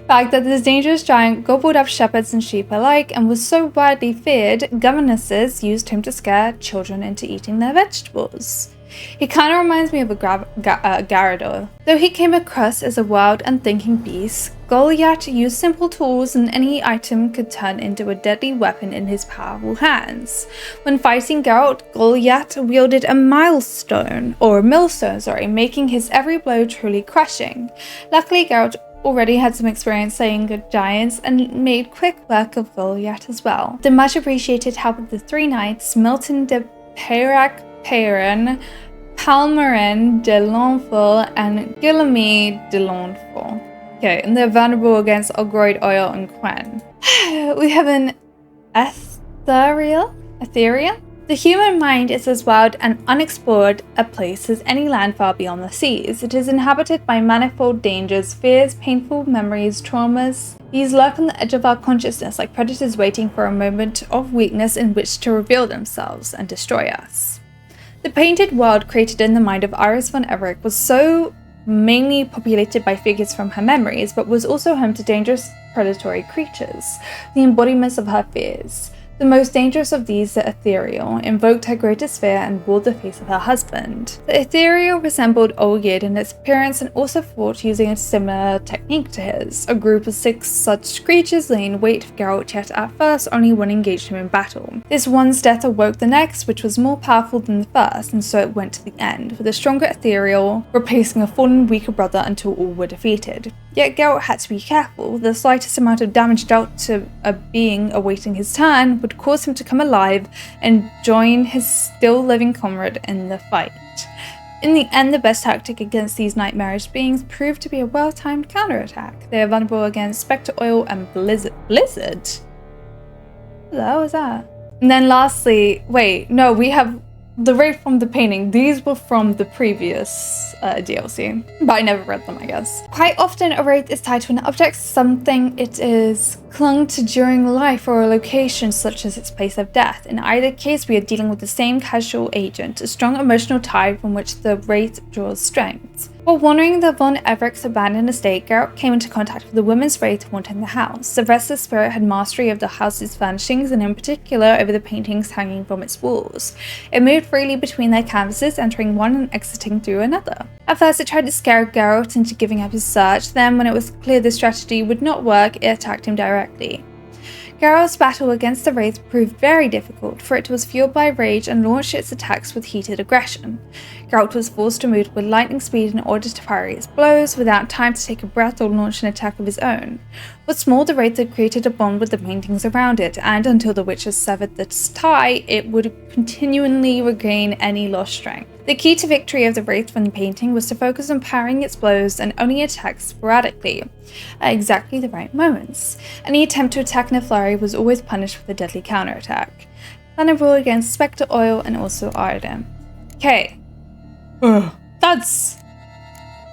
fact that this dangerous giant gobbled up shepherds and sheep alike and was so widely feared, governesses used him to scare children into eating their vegetables. He kind of reminds me of a Gyarados. Though he came across as a wild, unthinking beast, Golyat used simple tools and any item could turn into a deadly weapon in his powerful hands. When fighting Geralt, Golyat wielded a millstone, making his every blow truly crushing. Luckily, Geralt already had some experience slaying good giants and made quick work of Golyat as well. The much appreciated help of the three knights, Milton de Peyrac Peyran, Palmerin de Lonfort, and Guillaume de Lonfort. Okay, and they're vulnerable against Ogroid Oil and Quen. We have an Ethereal? The human mind is as wild and unexplored a place as any land far beyond the seas. It is inhabited by manifold dangers, fears, painful memories, traumas. These lurk on the edge of our consciousness like predators waiting for a moment of weakness in which to reveal themselves and destroy us. The painted world created in the mind of Iris von Everec was so mainly populated by figures from her memories, but was also home to dangerous predatory creatures, the embodiments of her fears. The most dangerous of these, the Ethereal, invoked her greatest fear and wore the face of her husband. The Ethereal resembled Olgierd in its appearance and also fought using a similar technique to his. A group of 6 such creatures lay in wait for Geralt, yet at first only one engaged him in battle. This one's death awoke the next, which was more powerful than the first, and so it went to the end, with a stronger Ethereal replacing a fallen, weaker brother until all were defeated. Yet Geralt had to be careful. The slightest amount of damage dealt to a being awaiting his turn would cause him to come alive and join his still living comrade in the fight. In the end, the best tactic against these nightmarish beings proved to be a well-timed counterattack. They are vulnerable against Spectre Oil and Blizzard? What the hell was that? And then lastly, we have the Wraith from the painting. These were from the previous DLC, but I never read them, I guess. Quite often, a Wraith is tied to an object, something it is clung to during life, or a location such as its place of death. In either case, we are dealing with the same casual agent, a strong emotional tie from which the Wraith draws strength. While wandering the von Everec's abandoned estate, Geralt came into contact with the woman's wraith haunting the house. The restless spirit had mastery of the house's furnishings, and in particular over the paintings hanging from its walls. It moved freely between their canvases, entering one and exiting through another. At first, it tried to scare Geralt into giving up his search. Then, when it was clear this strategy would not work, it attacked him directly. Geralt's battle against the Wraith proved very difficult, for it was fueled by rage and launched its attacks with heated aggression. Geralt was forced to move with lightning speed in order to parry its blows, without time to take a breath or launch an attack of his own. What's more, the Wraith had created a bond with the paintings around it, and until the witches severed this tie, it would continually regain any lost strength. The key to victory of the Wraith from the painting was to focus on parrying its blows and only attack sporadically, at exactly the right moments. Any attempt to attack in a flurry was always punished with a deadly counterattack. Vulnerable against Spectre Oil and also Iodine. Okay. That's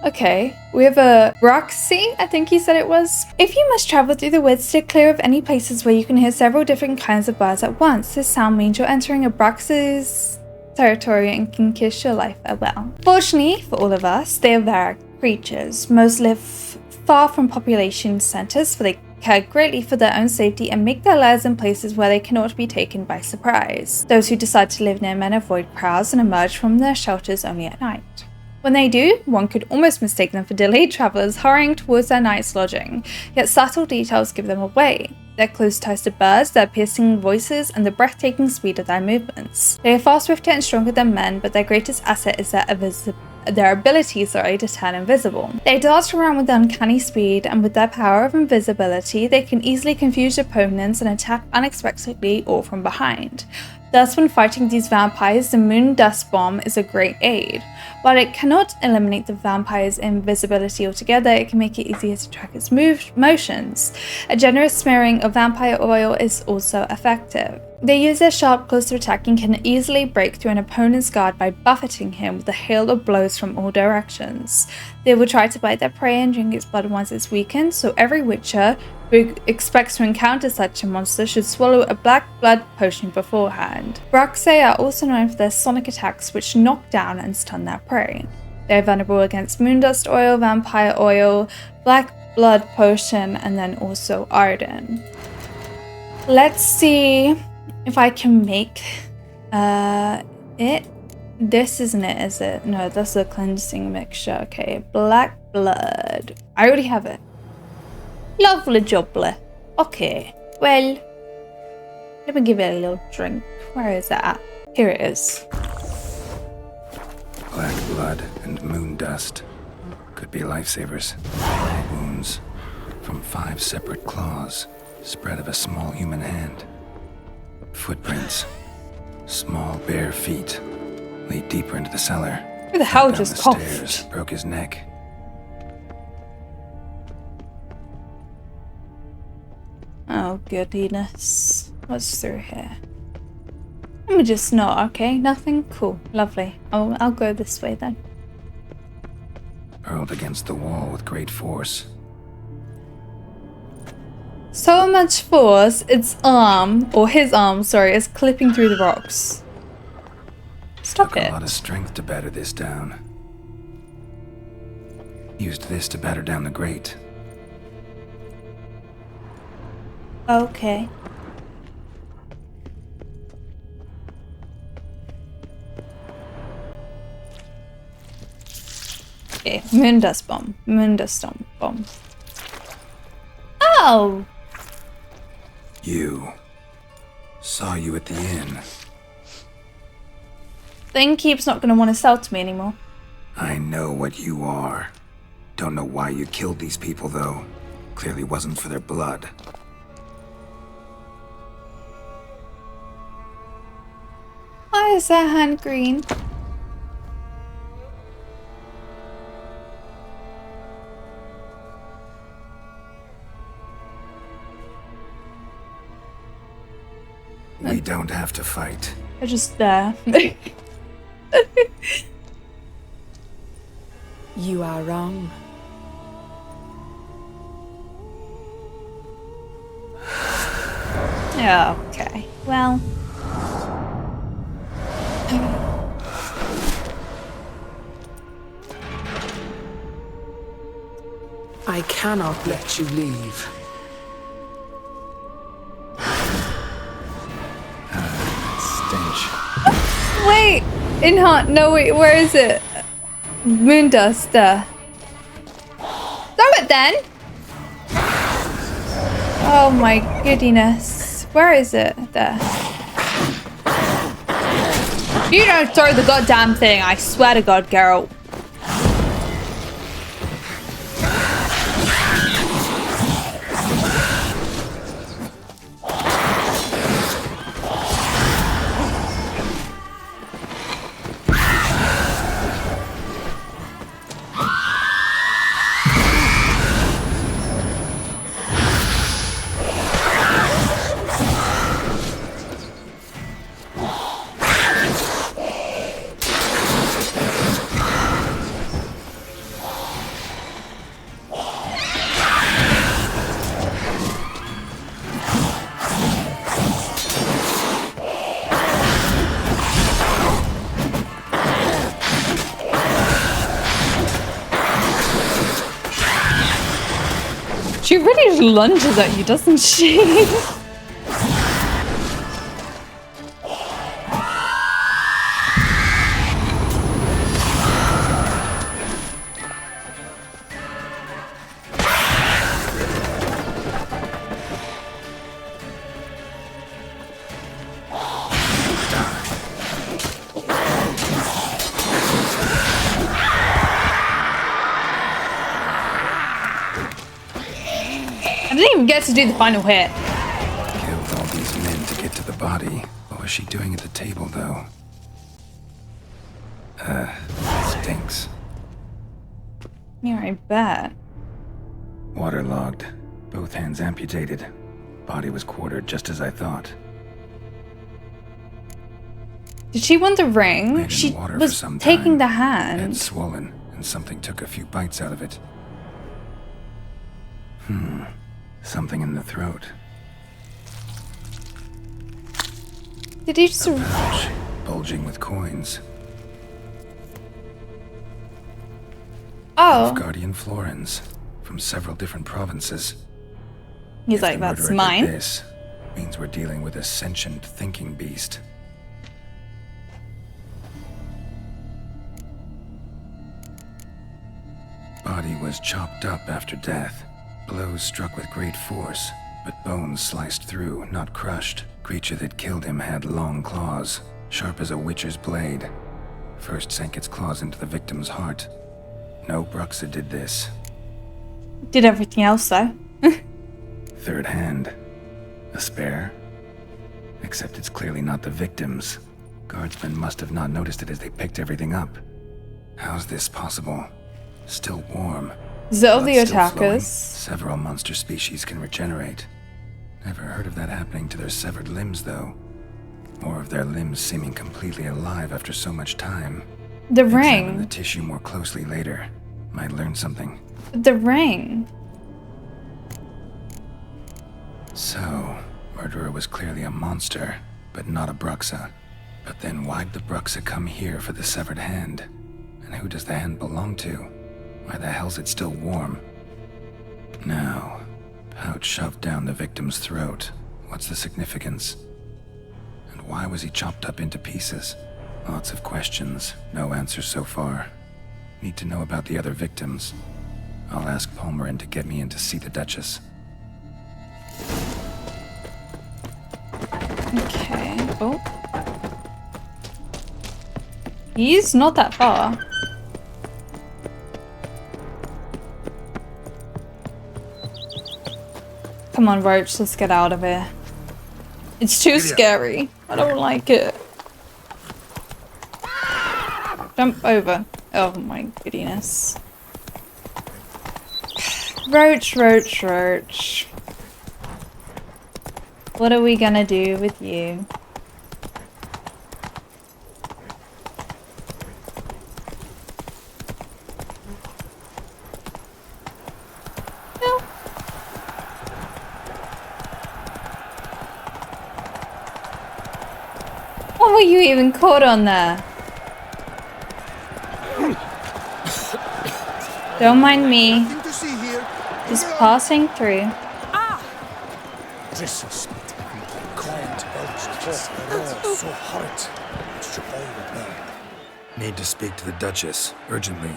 Okay, we have a bruxa, I think he said it was. If you must travel through the woods, stay clear of any places where you can hear several different kinds of birds at once. This sound means you're entering a bruxa's territory and can kiss your life farewell. Fortunately for all of us, they are rare creatures. Most live far from population centers, for they care greatly for their own safety and make their lairs in places where they cannot be taken by surprise. Those who decide to live near men avoid crowds and emerge from their shelters only at night. When they do, one could almost mistake them for delayed travelers hurrying towards their night's lodging, yet subtle details give them away. Their close ties to birds, their piercing voices, and the breathtaking speed of their movements. They are far swifter and stronger than men, but their greatest asset is their ability to turn invisible. They dart around with uncanny speed, and with their power of invisibility, they can easily confuse opponents and attack unexpectedly or from behind. Thus, when fighting these vampires, the moon dust bomb is a great aid. While it cannot eliminate the vampire's invisibility altogether, it can make it easier to track its motions. A generous smearing of vampire oil is also effective. They use their sharp claws to attack and can easily break through an opponent's guard by buffeting him with a hail of blows from all directions. They will try to bite their prey and drink its blood once it's weakened, so every witcher who expects to encounter such a monster should swallow a black blood potion beforehand. Bruxa are also known for their sonic attacks, which knock down and stun their prey. They are vulnerable against moondust oil, vampire oil, black blood potion, and then also Arden. Let's see if I can make it. This isn't it, is it? No, that's a cleansing mixture. Okay, black blood. I already have it. Lovely jubbly. Okay, well, let me give it a little drink. Where is that at? Here it is. Black blood and moon dust could be lifesavers. Wounds from 5 separate claws, spread of a small human hand. Footprints, small bare feet, lead deeper into the cellar. Who the hell Down just the coughed? stairs, broke his neck. Oh goodness. What's through here? Let me just not, okay? Nothing? Cool. Lovely. I'll go this way then. Hurled against the wall with great force. So much force, its arm, or his arm, sorry, is clipping through the rocks. Stop Took it. a lot of strength to batter this down. Used this to batter down the grate. Okay. Okay, moondust bomb. Moondust bomb. Oh! You. Saw you at the inn. The innkeep's not going to want to sell to me anymore. I know what you are. Don't know why you killed these people, though. Clearly wasn't for their blood. Why is that hand green? We don't have to fight. They're just there. You are wrong. Yeah, okay. Well. I cannot let you leave. Stench. Wait! No, wait, where is it? Moondust, there. Throw it then! Oh my goodness. Where is it? There. You don't throw the goddamn thing, I swear to God, Geralt. She really lunges at you, doesn't she? I didn't even get to do the final hit. Killed all these men to get to the body. What was she doing at the table, though? Stinks. Yeah, I bet. Waterlogged. Both hands amputated. Body was quartered just as I thought. Did she want the ring? Laid in She water for was some taking time. the Head hand. swollen, and something took a few bites out of it. Something in the throat. Did he just... Pouch, bulging with coins. Oh, Guardian florins from several different provinces. he's If like, the that's murderer did mine. This means we're dealing with a sentient thinking beast. Body was chopped up after death. Blows struck with great force, but bones sliced through, not crushed. Creature that killed him had long claws, sharp as a witcher's blade. First sank its claws into the victim's heart. No bruxa did this. Did everything else though. Third hand. A spare? Except it's clearly not the victim's. Guardsmen must have not noticed it as they picked everything up. How's this possible? Still warm. So the Blood still flowing. attackers. Several monster species can regenerate. Never heard of that happening to their severed limbs, though. Or of their limbs seeming completely alive after so much time. The Examine the ring. tissue more closely later. Might learn something. The ring. So, murderer was clearly a monster, but not a bruxa. But then why'd the bruxa come here for the severed hand? And who does the hand belong to? Why the hell's it still warm? Now, pouch shoved down the victim's throat. What's the significance? And why was he chopped up into pieces? Lots of questions, no answers so far. Need to know about the other victims. I'll ask Palmerin to get me in to see the Duchess. Okay. Oh. He's not that far. Come on, Roach, let's get out of here. It's too scary. I don't like it. Jump over. Oh my goodness. Roach, Roach, Roach. What are we gonna do with you? No. What were you even caught on there? Don't mind me. Nothing to see here. Just passing through. Disrespect. Can't so hot. It's all there. Need to speak to the Duchess, urgently.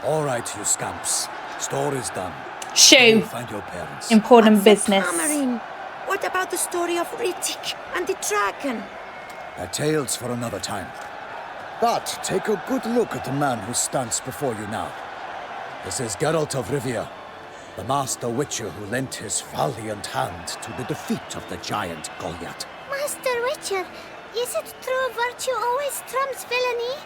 All right, you scamps. Store is done. Shoo. Go find your parents. Important business. Palmerin, what about the story of Rittik and the dragon? They're tales for another time. But take a good look at the man who stands before you now. This is Geralt of Rivia, the master witcher who lent his valiant hand to the defeat of the giant Golyat. Master Witcher, is it true virtue always trumps villainy?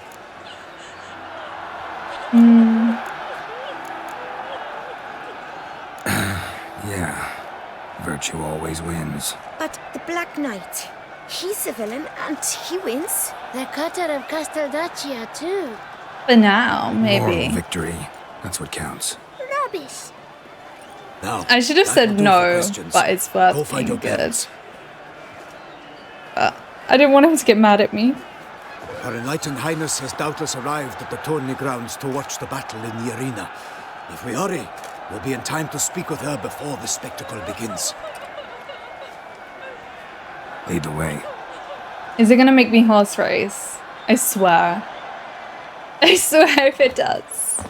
Yeah, virtue always wins. But the Black Knight, he's a villain and he wins. The cutter of Casteldaccia, too. For now, Moral maybe. victory. That's what counts. Rubbish. Now, I should have that said will do for no, questions. but it's worth Go find being your good. parents. I didn't want him to get mad at me. Her Enlightened Highness has doubtless arrived at the tourney grounds to watch the battle in the arena. If we hurry, We'll be in time to speak with her before the spectacle begins. Lead the way. Is it gonna make me horse race? I swear. I swear if it does.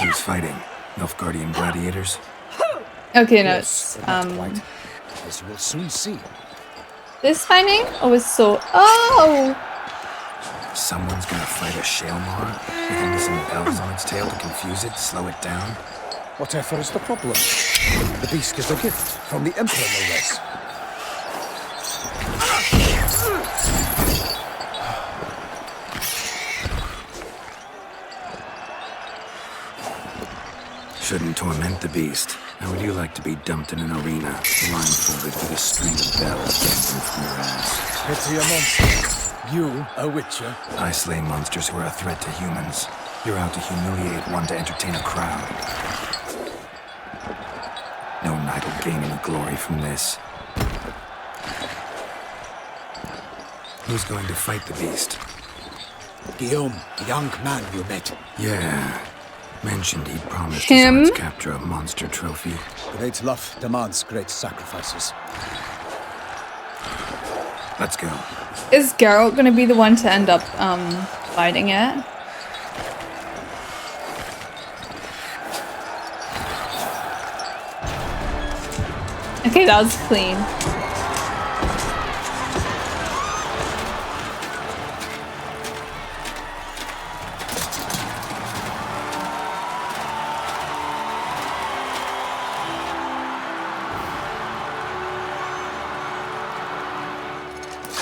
Who's fighting? Nilfgaardian gladiators? Okay, no, Yes, it's, but not quite. As you will soon see. this fighting? Oh, it's so. Oh! Someone's gonna fight a Shaelmar with innocent bells on its tail to confuse it, slow it down. Whatever is the problem? The beast is a gift from the Emperor, no less. Shouldn't torment the beast. How would you like to be dumped in an arena, blindfolded with a string of bells dangling from your ass? Pity a monster. You, a witcher. I slay monsters who are a threat to humans. You're out to humiliate one to entertain a crowd. No knight will gain any glory from this. Who's going to fight the beast? Guillaume, the young man you met. Yeah. Mentioned he'd promised Him? his capture a monster trophy. Great love demands great sacrifices. Let's go. Is Geralt gonna be the one to end up, fighting it? Okay, that was clean.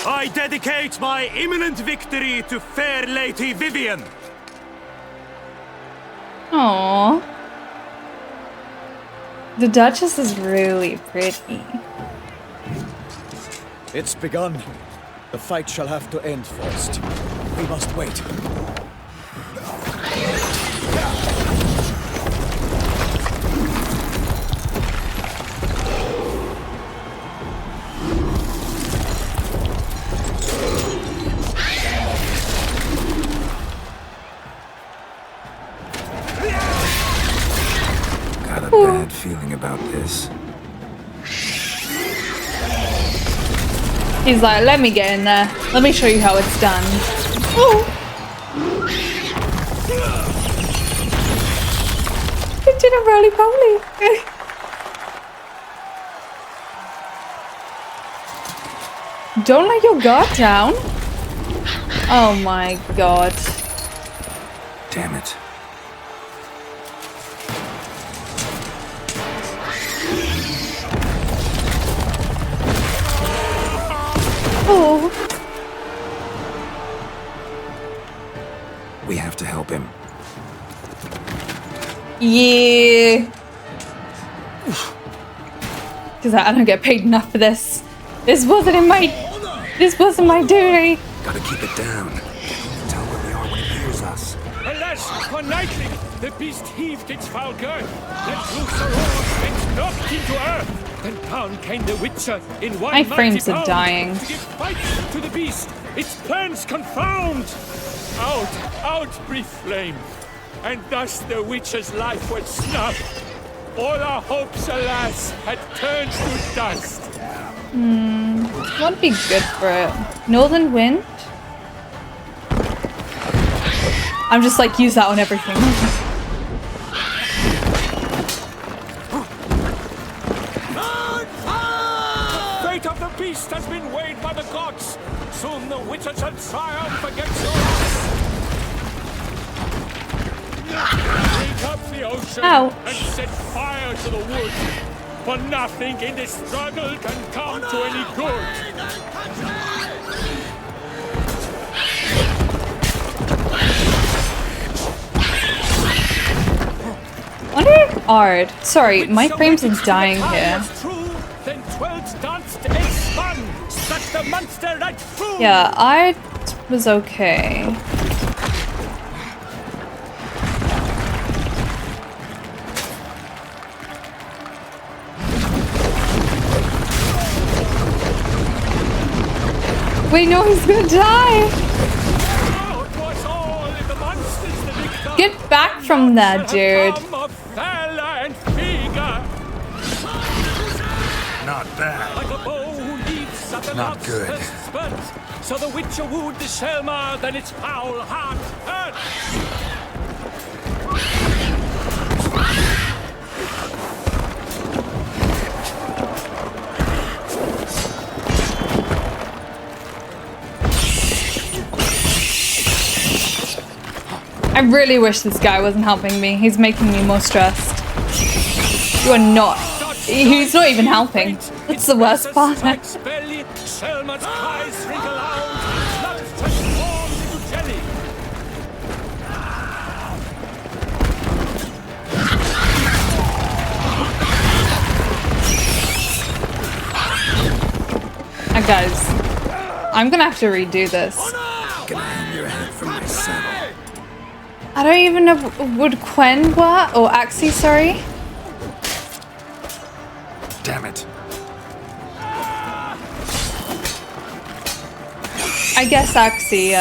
I dedicate my imminent victory to fair Lady Vivian. Aww. The Duchess is really pretty. It's begun. The fight shall have to end first. We must wait. Got a bad feeling about this. He's like, let me get in there. Let me show you how it's done. Oh. He did a roly-poly. Don't let your guard down. Oh my god. Damn it. Oh. We have to help him. Yeah. Because I don't get paid enough for this. This wasn't my duty. Gotta keep it down. Tell where we are when he hears us. Alas, for nightly, the beast heaved its foul girth, let loose a roar, and knocked into earth. Then down came the Witcher in one My mighty frames are bound dying. to give fight to the beast. Its plans confound. Out, brief flame. And thus the Witcher's life was snuffed. All our hopes, alas, had turned to dust. Won't be good for it. Northern Wind? I'm just like, use that on everything. The fate of the beast has been weighed by the gods. Soon the Witcher shall triumph against us. Break up the ocean and set fire to the wood. For nothing in this struggle can come to any good. Wonder if Ard. Sorry, my frames are dying here. Then 12 danced and spun, struck the monster right through. Yeah, Ard was okay. Wait, no, he's gonna die! Get back from there, dude. Not bad. Not good. So the witcher wooed the Selma, then its foul heart hurt. I really wish this guy wasn't helping me. He's making me more stressed. You are not. He's not even helping. That's the worst part. Selma's eyes wrinkle out, blood transforms into jelly. Guys, I'm gonna have to redo this. Gonna hang your head from my saddle. I don't even know. Would Quenwa or Axie, sorry? Damn it. I guess Axie,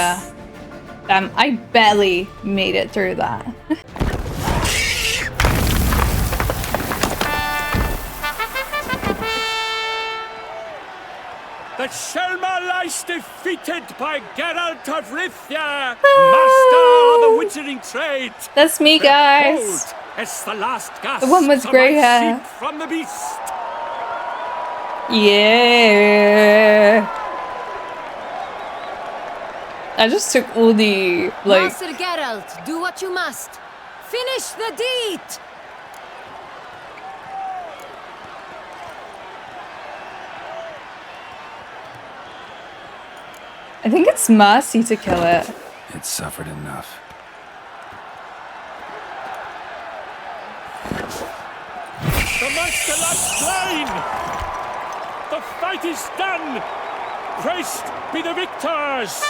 damn, I barely made it through that. The Selma lies defeated by Geralt of Rithia, master of the witchering trade. That's me, guys. It's the last gasp. The one with grey hair. From the beast. Yeah. I just took all the, like... Master Geralt, do what you must. Finish the deed! I think it's mercy to kill it. It suffered enough. The monster lies slain! The fight is done! Praised be the victors!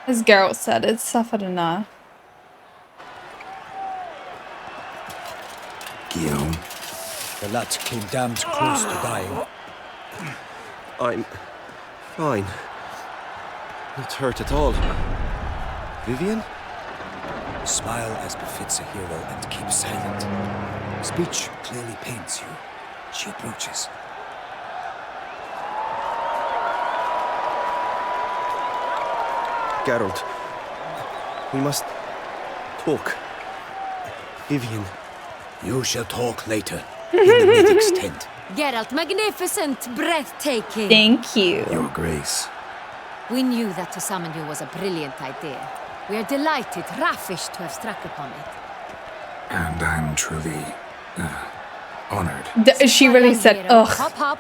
As Geralt said, it suffered enough. Guillaume. The lad came damned close to dying. I'm fine. Not hurt at all. Vivian? Smile as befits a hero and keep silent. Speech clearly pains you. She approaches. Geralt, we must talk. Vivian. You shall talk later. In the medic's tent. Geralt, magnificent, breathtaking. Thank you. Your Grace. We knew that to summon you was a brilliant idea. We are delighted, ravished to have struck upon it. And I'm truly honored. She really said, ugh. Hop, hop,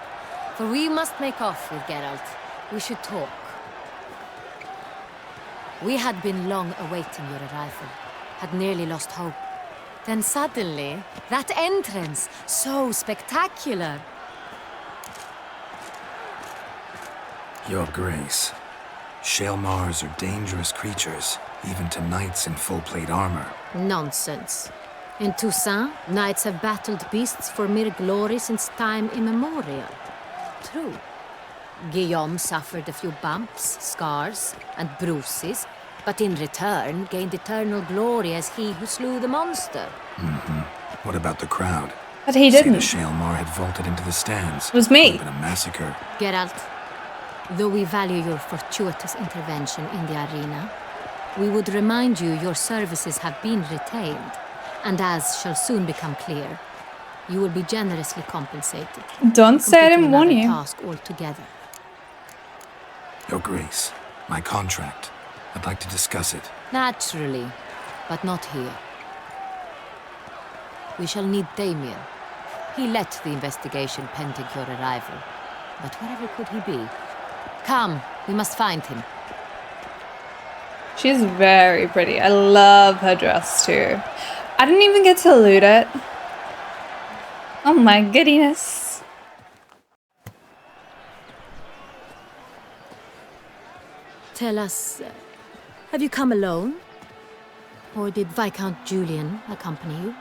for we must make off with Geralt. We should talk. We had been long awaiting your arrival, had nearly lost hope. Then suddenly, that entrance, so spectacular. Your Grace. Shaelmars are dangerous creatures, even to knights in full-plate armor. Nonsense. In Toussaint, knights have battled beasts for mere glory since time immemorial. True. Guillaume suffered a few bumps, scars, and bruises, but in return gained eternal glory as he who slew the monster. What about the crowd? But he Say didn't. the Shaelmar had vaulted into the stands. It was me. It would have been a massacre. Geralt, though we value your fortuitous intervention in the arena, we would remind you your services have been retained, and as shall soon become clear, you will be generously compensated. Don't say I didn't warn you. Task altogether. Your Grace, my contract. I'd like to discuss it. Naturally, but not here. We shall need Damien. He led the investigation pending your arrival. But wherever could he be? Come, we must find him. She's very pretty. I love her dress too. I didn't even get to loot it. Oh my goodness. Tell us, have you come alone? Or did Viscount Julian accompany you?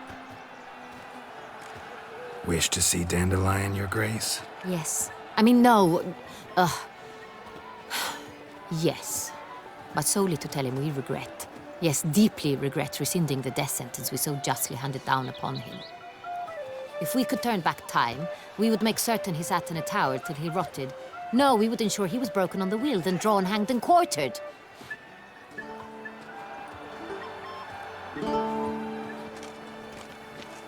Wish to see Dandelion, Your Grace? Yes. I mean, no. Yes. but solely to tell him we regret, yes, deeply regret rescinding the death sentence we so justly handed down upon him. If we could turn back time, we would make certain he sat in a tower till he rotted. No, we would ensure he was broken on the wheel, then drawn, hanged, and quartered.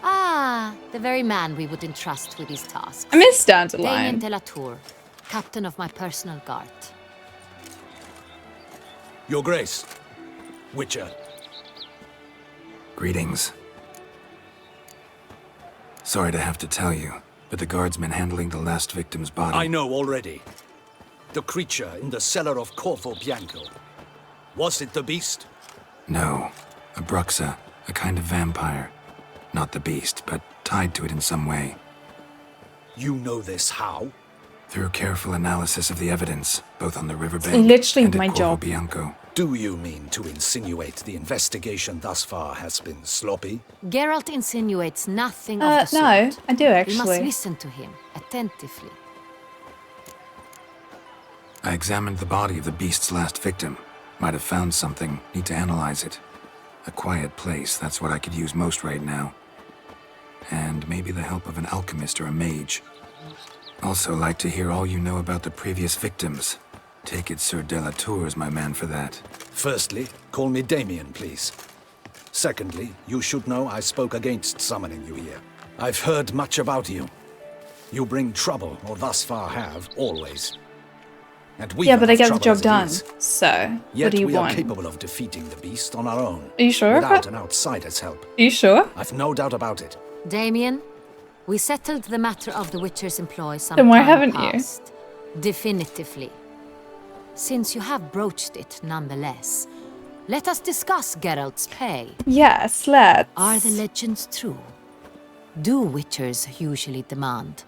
Ah, the very man we would entrust with these tasks. I miss Damien Dandelion. de la Tour, captain of my personal guard. Your Grace. Witcher. Greetings. Sorry to have to tell you, but the guardsman handling the last victim's body... I know already. The creature in the cellar of Corvo Bianco. Was it the beast? No. A bruxa, a kind of vampire. Not the beast, but tied to it in some way. You know this how? Through careful analysis of the evidence, both on the riverbank Literally and at my Corvo job. Bianco. Do you mean to insinuate the investigation thus far has been sloppy? Geralt insinuates nothing of the no, sort. I do We must actually. listen to him attentively. I examined the body of the beast's last victim. Might have found something, need to analyze it. A quiet place, that's what I could use most right now. And maybe the help of an alchemist or a mage. Also like to hear all you know about the previous victims. Take it Sir de la Tour is my man for that. Firstly, call me Damien, please. Secondly, you should know I spoke against summoning you here. I've heard much about you. You bring trouble, or thus far have, always. And we Yeah, but I get the trouble job as it done. is. So, Yet what do you we want? are capable of defeating the beast on our own. Are you sure? Without an outsider's help. Are you sure? I've no doubt about it. Damien, we settled the matter of the Witcher's employ some Then why time haven't you? past. Definitively. Since you have broached it nonetheless, let us discuss Geralt's pay. Yes, let's. Are the legends true? Do Witchers usually demand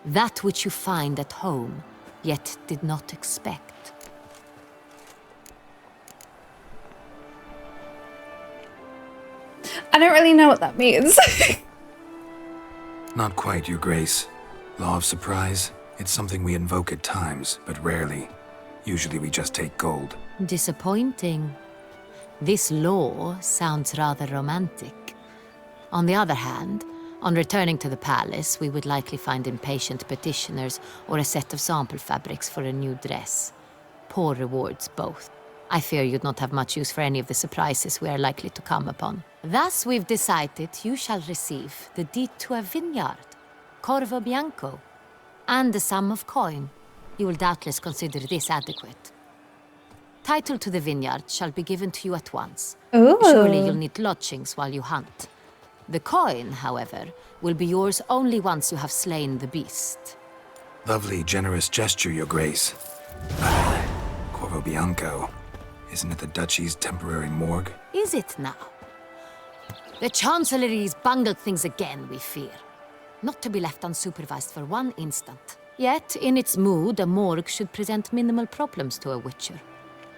that which you find at home, yet did not expect? I don't really know what that means. Not quite, Your Grace. Law of surprise, it's something we invoke at times, but rarely. Usually we just take gold. Disappointing. This law sounds rather romantic. On the other hand, on returning to the palace, we would likely find impatient petitioners or a set of sample fabrics for a new dress. Poor rewards, both. I fear you'd not have much use for any of the surprises we are likely to come upon. Thus, we've decided you shall receive the deed to a vineyard, Corvo Bianco, and the sum of coin. You will doubtless consider this adequate. Title to the vineyard shall be given to you at once. Ooh. Surely you'll need lodgings while you hunt. The coin, however, will be yours only once you have slain the beast. Lovely, generous gesture, Your Grace. Corvo Bianco. Isn't it the Duchy's temporary morgue? Is it now? The Chancellery's bungled things again, we fear. Not to be left unsupervised for one instant. Yet, in its mood, a morgue should present minimal problems to a Witcher.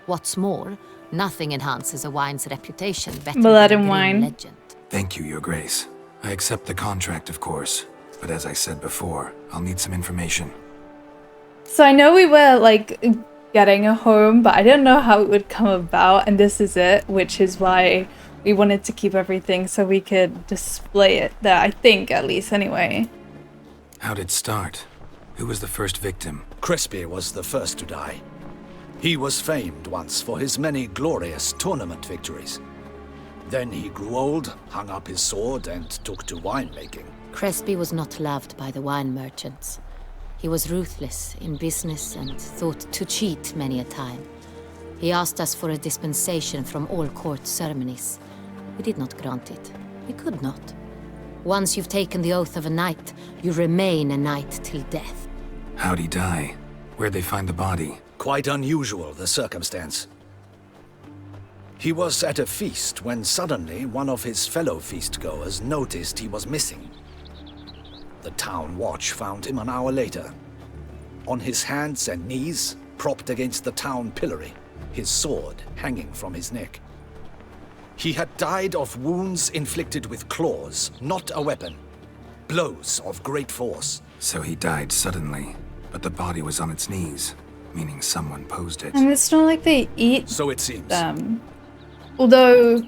What's more, nothing enhances a wine's reputation better Blood than a and grim wine. legend. Thank you, Your Grace. I accept the contract, of course. But as I said before, I'll need some information. So I know we were like getting a home, but I didn't know how it would come about, and this is it, which is why we wanted to keep everything so we could display it there, I think, at least, anyway. How'd it start? Who was the first victim? Crespi was the first to die. He was famed once for his many glorious tournament victories. Then he grew old, hung up his sword, and took to winemaking. Crespi was not loved by the wine merchants. He was ruthless in business and thought to cheat many a time. He asked us for a dispensation from all court ceremonies. We did not grant it. We could not. Once you've taken the oath of a knight, you remain a knight till death. How'd he die? Where'd they find the body? Quite unusual, the circumstance. He was at a feast when suddenly one of his fellow feastgoers noticed he was missing. The town watch found him an hour later, on his hands and knees, propped against the town pillory, his sword hanging from his neck. He had died of wounds inflicted with claws, not a weapon. Blows of great force. So he died suddenly, but the body was on its knees. meaning someone posed it. And it's not like they eat So it seems. them. Although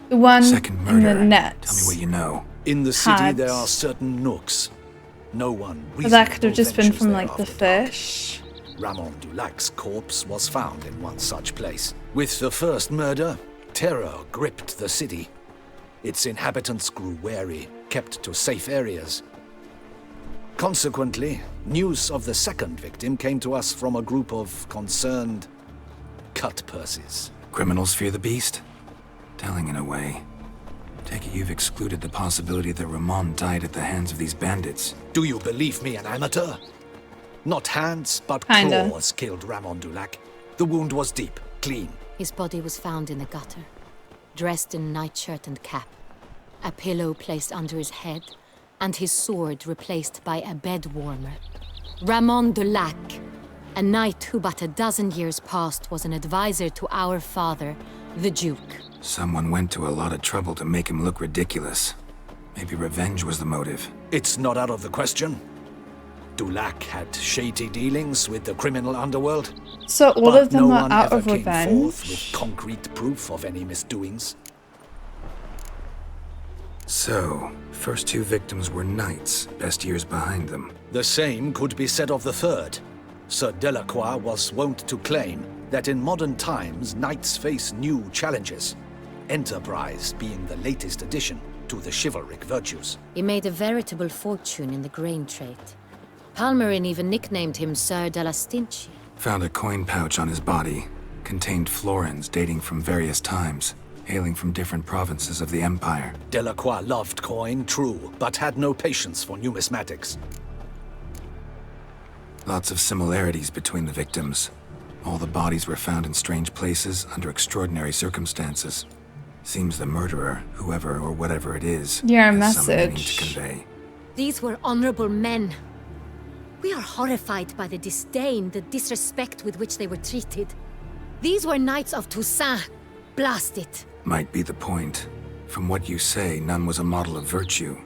the one Second in murder. the nets. Tell me what you know. In the city, had- there are certain nooks. No one But that could have reasonable just been ventures from there like the after dark. fish. Ramon Dulac's corpse was found in one such place. With the first murder, terror gripped the city. Its inhabitants grew wary, kept to safe areas. Consequently, news of the second victim came to us from a group of concerned cut purses. Criminals fear the beast? Telling in a way. Take it you've excluded the possibility that Ramon died at the hands of these bandits. Do you believe me, an amateur? Not hands, but Kinda. claws killed Ramon Dulac. The wound was deep, clean. His body was found in the gutter, dressed in nightshirt and cap, a pillow placed under his head, and his sword replaced by a bed warmer. Ramon Dulac, a knight who but a dozen years past was an advisor to our father, the Duke. Someone went to a lot of trouble to make him look ridiculous. Maybe revenge was the motive. It's not out of the question. Dulac had shady dealings with the criminal underworld. So all but of them no are one out ever of came forth revenge. with concrete proof of any misdoings. So, first two victims were knights, best years behind them. The same could be said of the third. Sir Delacroix was wont to claim that in modern times knights face new challenges, enterprise being the latest addition to the chivalric virtues. He made a veritable fortune in the grain trade. Palmerin even nicknamed him Sir de la Stinchi. Found a coin pouch on his body. Contained florins dating from various times, hailing from different provinces of the Empire. Delacroix loved coin, true, but had no patience for numismatics. Lots of similarities between the victims. All the bodies were found in strange places under extraordinary circumstances. Seems the murderer, whoever or whatever it is, Your has some meaning to message. convey. These were honorable men. We are horrified by the disdain, the disrespect with which they were treated. These were knights of Toussaint. Blast it. Might be the point. From what you say, none was a model of virtue.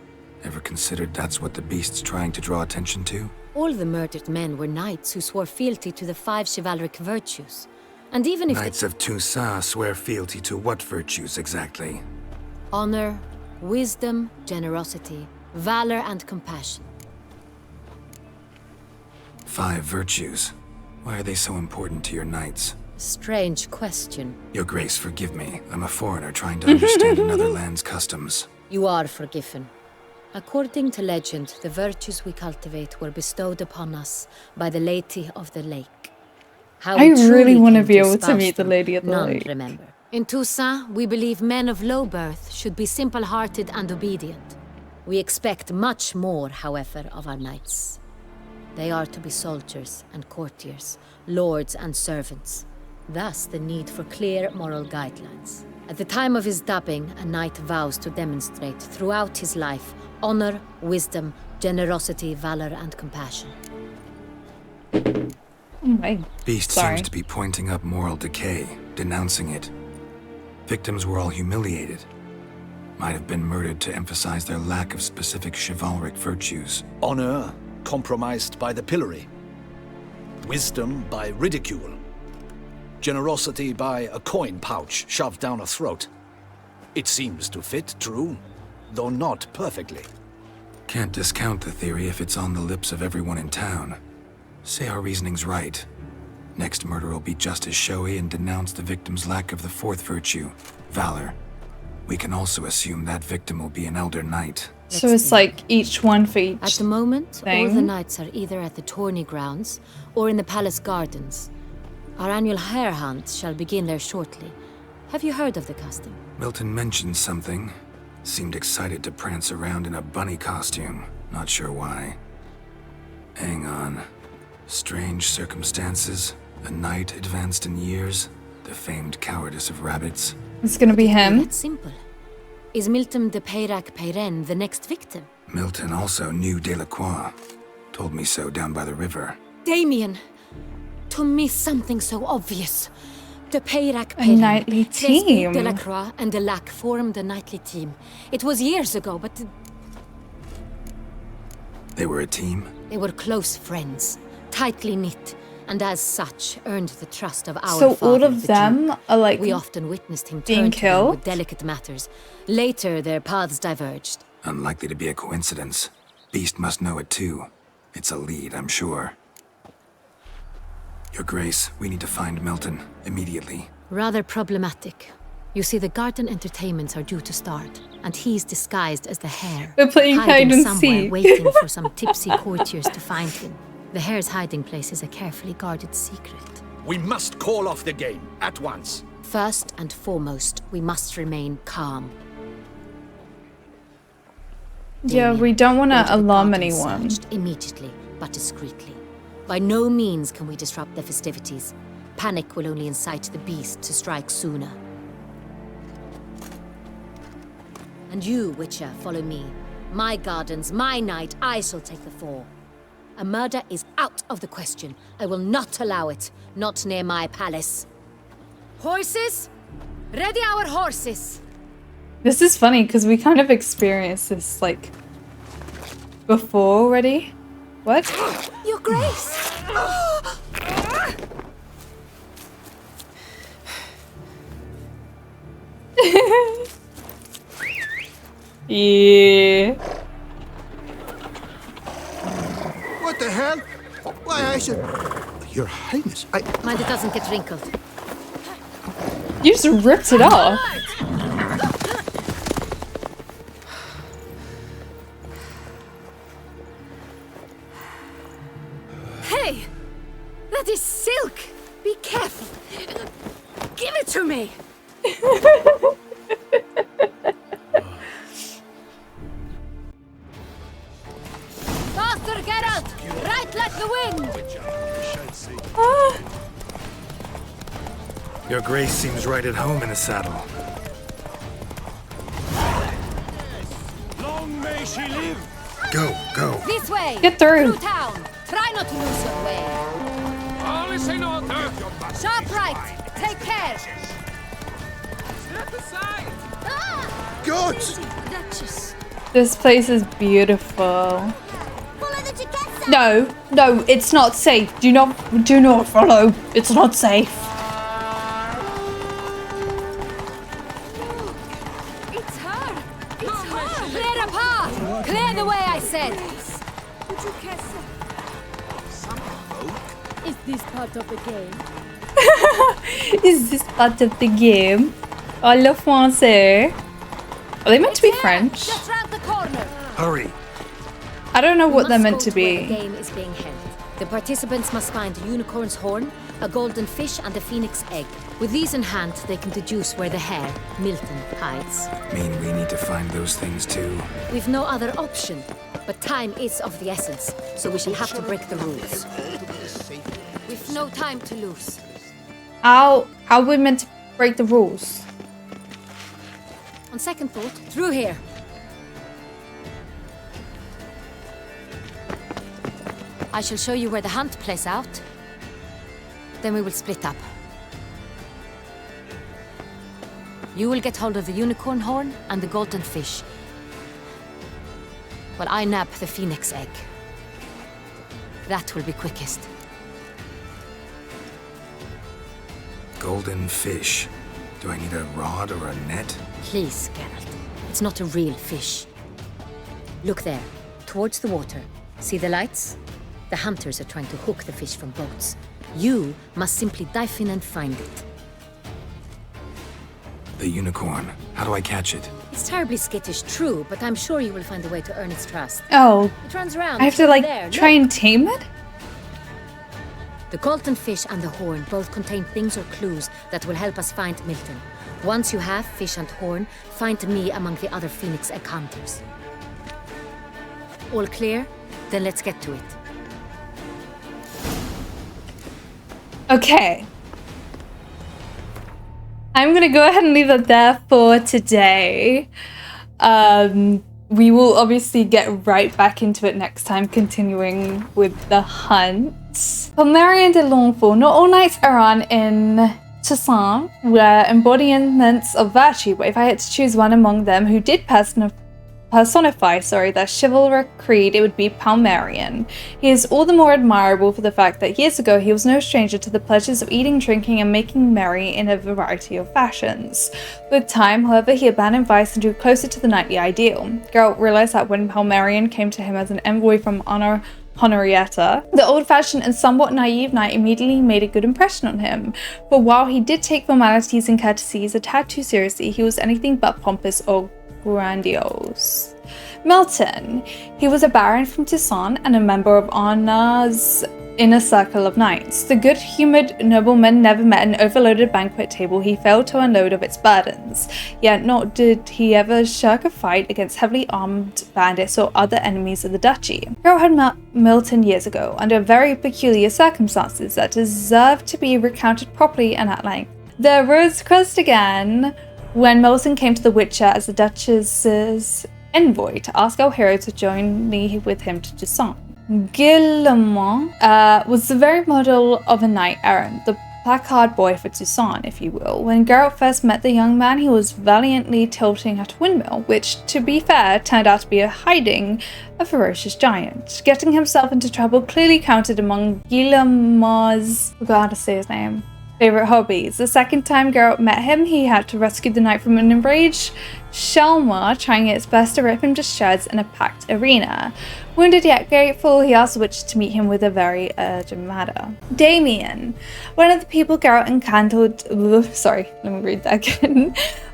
Ever considered that's what the beast's trying to draw attention to? All the murdered men were knights who swore fealty to the 5 chivalric virtues. And even if Knights of Toussaint swear fealty to what virtues exactly? honor, wisdom, generosity, valor, and compassion. 5 virtues. Why are they so important to your knights? Strange question. Your Grace, forgive me. I'm a foreigner trying to understand another land's customs. You are forgiven. According to legend, the virtues we cultivate were bestowed upon us by the Lady of the Lake. How I we truly really want to came be able to espouse meet the them, Lady of the none Lake. remember. In Toussaint, we believe men of low birth should be simple-hearted and obedient. We expect much more, however, of our knights. They are to be soldiers and courtiers, lords and servants. Thus, the need for clear moral guidelines. At the time of his dubbing, a knight vows to demonstrate throughout his life honor, wisdom, generosity, valor, and compassion. Oh my. Beast Sorry. seems to be pointing up moral decay, denouncing it. Victims were all humiliated. Might have been murdered to emphasize their lack of specific chivalric virtues. Honor compromised by the pillory. Wisdom by ridicule. Generosity by a coin pouch shoved down a throat. It seems to fit, true, though not perfectly. Can't discount the theory if it's on the lips of everyone in town. Say our reasoning's right. Next murder will be just as showy and denounce the victim's lack of the 4th virtue, valor. We can also assume that victim will be an elder knight. So it's like each one for each At the moment, thing. all the knights are either at the tourney grounds or in the palace gardens. Our annual hare hunt shall begin there shortly. Have you heard of the custom? Milton mentioned something. Seemed excited to prance around in a bunny costume. Not sure why. Hang on. Strange circumstances. A knight advanced in years. The famed cowardice of rabbits. It's gonna be him. That's simple. Is Milton de Peyrac-Peyren the next victim? Milton also knew Delacroix. Told me so down by the river. Damien! To me, something so obvious. De A Peyrac-Peyren, nightly team. Delacroix and Delac formed a nightly team. It was years ago, but They were a team? they were close friends, tightly knit. and as such earned the trust of our So father, all of the them Duke. are like We often witnessed him being turn to them killed? with delicate matters. Later, their paths diverged. Unlikely to be a coincidence. Beast must know it too. It's a lead, I'm sure. Your Grace, we need to find Milton immediately. Rather problematic. You see, the garden entertainments are due to start, and he's disguised as the hare. We're playing hiding hide and somewhere, seek. waiting for some tipsy courtiers to find him. The hare's hiding place is a carefully guarded secret. We must call off the game at once. First and foremost, we must remain calm. Yeah, Damien, we don't want go to to the alarm garden anyone. searched immediately, but discreetly. By no means can we disrupt the festivities. Panic will only incite the beast to strike sooner. And you, Witcher, follow me. My gardens, my night, I shall take the fall. A murder is out of the question. I will not allow it. Not near my palace. Horses? Ready our horses! This is funny because we kind of experienced this like before already. What? Your Grace! Yeah. What the hell? Why, I should... Your Highness, Mind it doesn't get wrinkled. You just ripped it off. Hey! That is silk! Be careful! Give it to me! Faster, Geralt! Right like the wind! Your Grace seems right at home in the saddle. Long may she live! Go, go. This way! Get through. town! Try not to lose your way. All is in order! Sharp right! Take care! Step aside! Good! Duchess. This place is beautiful. Follow the Duchessa! No, no, it's not safe. Do not follow. It's not safe. It's her! It's her! Clear a path! Clear the way, I said! The Duchessa. Is this part of the game? Is this part of the game? Oh, le français. Are they meant to be French? Just round the corner! Hurry. I don't know what they're Must meant go to where be. The game is being held. The participants must find a unicorn's horn, a golden fish, and a phoenix egg. With these in hand, they can deduce where the hare, Milton, hides. Mean we need to find those things too. We've no other option, but time is of the essence, so we shall have to break the rules. We've no time to lose. How are we meant to break the rules? On second thought, through here. I shall show you where the hunt plays out. Then we will split up. You will get hold of the unicorn horn and the golden fish, while I nab the phoenix egg. That will be quickest. Golden fish. Do I need a rod or a net? Please, Geralt. It's not a real fish. Look there, towards the water. See the lights? The hunters are trying to hook the fish from boats. You must simply dive in and find it. The unicorn. How do I catch it? It's terribly skittish, true, but I'm sure you will find a way to earn its trust. Oh, It runs around. I have to like there, try look. and tame it? The golden fish and the horn both contain things or clues that will help us find Milton. Once you have fish and horn, find me among the other phoenix egg hunters. All clear? Then let's get to it. Okay. I'm gonna go ahead and leave that there for today. We will obviously get right back into it next time, continuing with the hunt. Pomerian de Longfall. Not all knights are on in Toussaint were embodiments of virtue, but if I had to choose one among them who did personify their chivalric creed, it would be Palmerian. He is all the more admirable for the fact that years ago he was no stranger to the pleasures of eating, drinking, and making merry in a variety of fashions. With time, however, he abandoned vice and drew closer to the knightly ideal. Geralt realized that when Palmerian came to him as an envoy from Henrietta, the old-fashioned and somewhat naive knight immediately made a good impression on him. For while he did take formalities and courtesies a tad too seriously, he was anything but pompous or grandiose. Milton. He was a baron from Toussaint and a member of Anna's inner circle of knights. The good-humoured nobleman never met an overloaded banquet table he failed to unload of its burdens, yet nor did he ever shirk a fight against heavily armed bandits or other enemies of the duchy. Geralt had met Milton years ago under very peculiar circumstances that deserve to be recounted properly and at length. The roads crossed again when Milton came to the Witcher as the Duchess's envoy to ask our hero to journey with him to Toussaint. Guillemot was the very model of a knight-errant, the placard boy for Toussaint, if you will. When Geralt first met the young man, he was valiantly tilting at a windmill, which, to be fair, turned out to be hiding a ferocious giant. Getting himself into trouble clearly counted among Guillemot's, I forgot how to say his name, favorite hobbies. The second time Geralt met him, he had to rescue the knight from an enraged Shelma trying its best to rip him to shreds in a packed arena. Wounded yet grateful, he asked the witch to meet him with a very urgent matter. Damien. One of the people Geralt encountered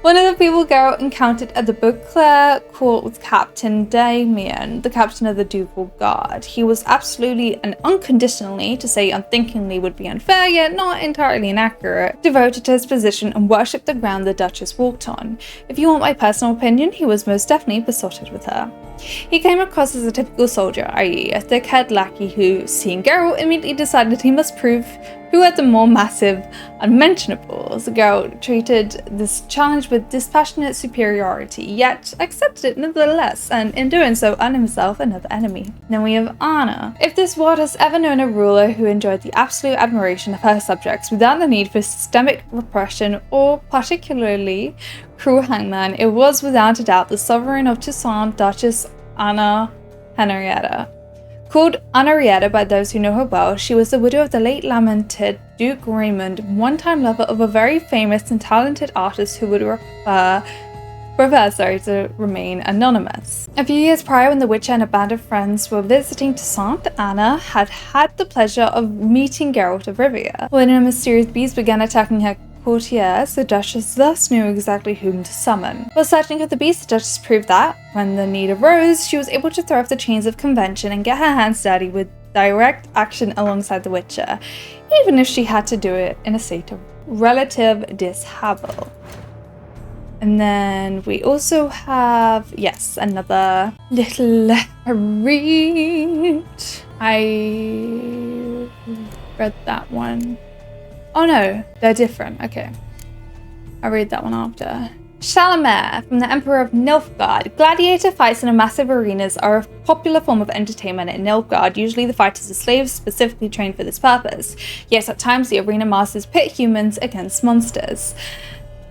One of the people Geralt encountered at the Beauclair court was Captain Damien, the captain of the Ducal Guard. He was absolutely and unconditionally, to say unthinkingly would be unfair, yet not entirely inaccurate, devoted to his position and worshipped the ground the Duchess walked on. If you want my personal opinion, he was most definitely besotted with her. He came across as a typical soldier, i.e. a thick-haired lackey who, seeing Geralt, immediately decided he must prove who had the more massive unmentionables. Geralt treated this challenge with dispassionate superiority, yet accepted it nevertheless, and in doing so earned himself another enemy. Then we have Anna. If this world has ever known a ruler who enjoyed the absolute admiration of her subjects without the need for systemic repression or particularly cruel hangman, it was without a doubt the sovereign of Toussaint, Duchess Anna Henrietta. Called Henrietta by those who know her well, she was the widow of the late lamented Duke Raymond, one-time lover of a very famous and talented artist who would prefer to remain anonymous. A few years prior, when the Witcher and a band of friends were visiting Toussaint, Anna had had the pleasure of meeting Geralt of Rivia. When a mysterious beast began attacking her courtiers, the Duchess thus knew exactly whom to summon. While searching for the beast, the Duchess proved that, when the need arose, she was able to throw off the chains of convention and get her hands dirty with direct action alongside the Witcher, even if she had to do it in a state of relative dishabille. And then we also have, yes, another little read. I read that one. Oh no, they're different. Okay. I'll read that one after. Chalamer, from the Emperor of Nilfgaard. Gladiator fights in massive arenas are a popular form of entertainment in Nilfgaard. Usually the fighters are slaves specifically trained for this purpose. Yet at times the arena masters pit humans against monsters.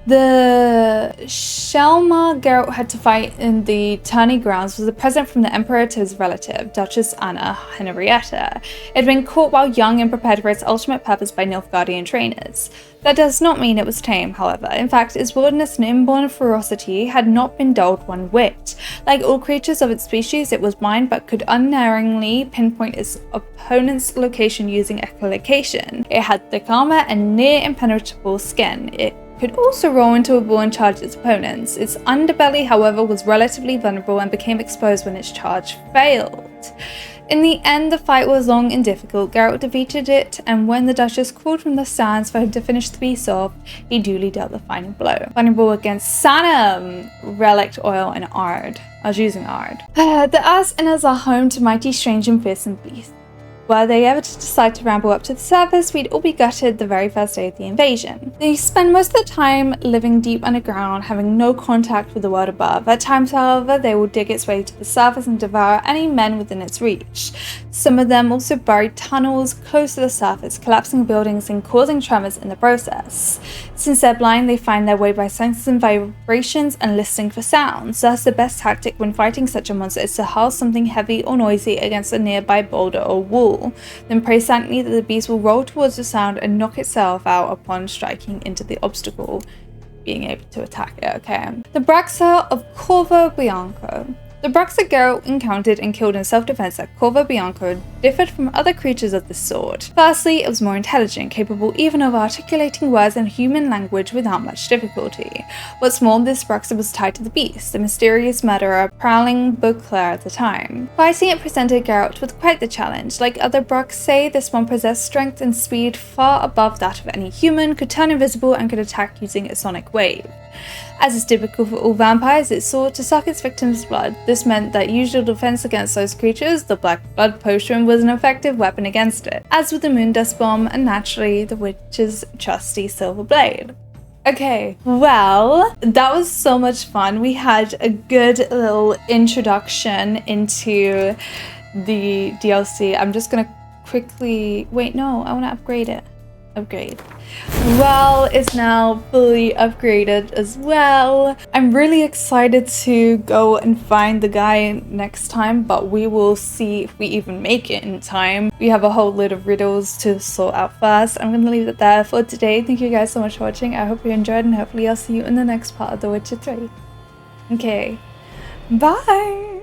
The Shelma Geralt had to fight in the tourney grounds was a present from the Emperor to his relative, Duchess Anna Henrietta. It had been caught while young and prepared for its ultimate purpose by Nilfgaardian trainers. That does not mean it was tame, however. In fact, its wilderness and inborn ferocity had not been dulled one whit. Like all creatures of its species, it was blind but could unerringly pinpoint its opponent's location using echolocation. It had thick armor and near impenetrable skin. It could also roll into a ball and charge its opponents. Its underbelly, however, was relatively vulnerable and became exposed when its charge failed. In the end, the fight was long and difficult. Geralt defeated it, and when the Duchess called from the sands for him to finish the beast off, he duly dealt the final blow. Final blow against Sanam, relic oil and Ard. I was using Ard. The Earth's inners are home to mighty, strange, and fearsome beasts. Were they ever to decide to ramble up to the surface, we'd all be gutted the very first day of the invasion. They spend most of the time living deep underground, having no contact with the world above. At times, however, they will dig its way to the surface and devour any men within its reach. Some of them also burrow tunnels close to the surface, collapsing buildings and causing tremors in the process. Since they're blind, they find their way by sensing vibrations and listening for sounds. Thus, the best tactic when fighting such a monster is to hurl something heavy or noisy against a nearby boulder or wall. Then pray silently that the beast will roll towards the sound and knock itself out upon striking into the obstacle, being able to attack it. Okay. The bruxa of Corvo Bianco. The bruxa Geralt encountered and killed in self-defense at Corvo Bianco differed from other creatures of this sort. Firstly, it was more intelligent, capable even of articulating words in human language without much difficulty. What's more, this bruxa was tied to the beast, the mysterious murderer prowling Beauclair at the time. Fighting it presented Geralt with quite the challenge. Like other bruxae, this one possessed strength and speed far above that of any human, could turn invisible, and could attack using a sonic wave. As is typical for all vampires, it sought to suck its victims' blood. This meant that usual defense against those creatures, the black blood potion, was an effective weapon against it, as with the moondust bomb and naturally the witch's trusty silver blade. Okay, well, that was so much fun. We had a good little introduction into the DLC. I'm just gonna quickly, wait, no, I wanna upgrade it. Upgrade. Well, it's now fully upgraded as well. I'm really excited to go and find the guy next time, but we will see if we even make it in time. We have a whole load of riddles to sort out first. I'm gonna leave it there for today. Thank you guys so much for watching. I hope you enjoyed, and hopefully I'll see you in the next part of The Witcher 3. Okay, bye!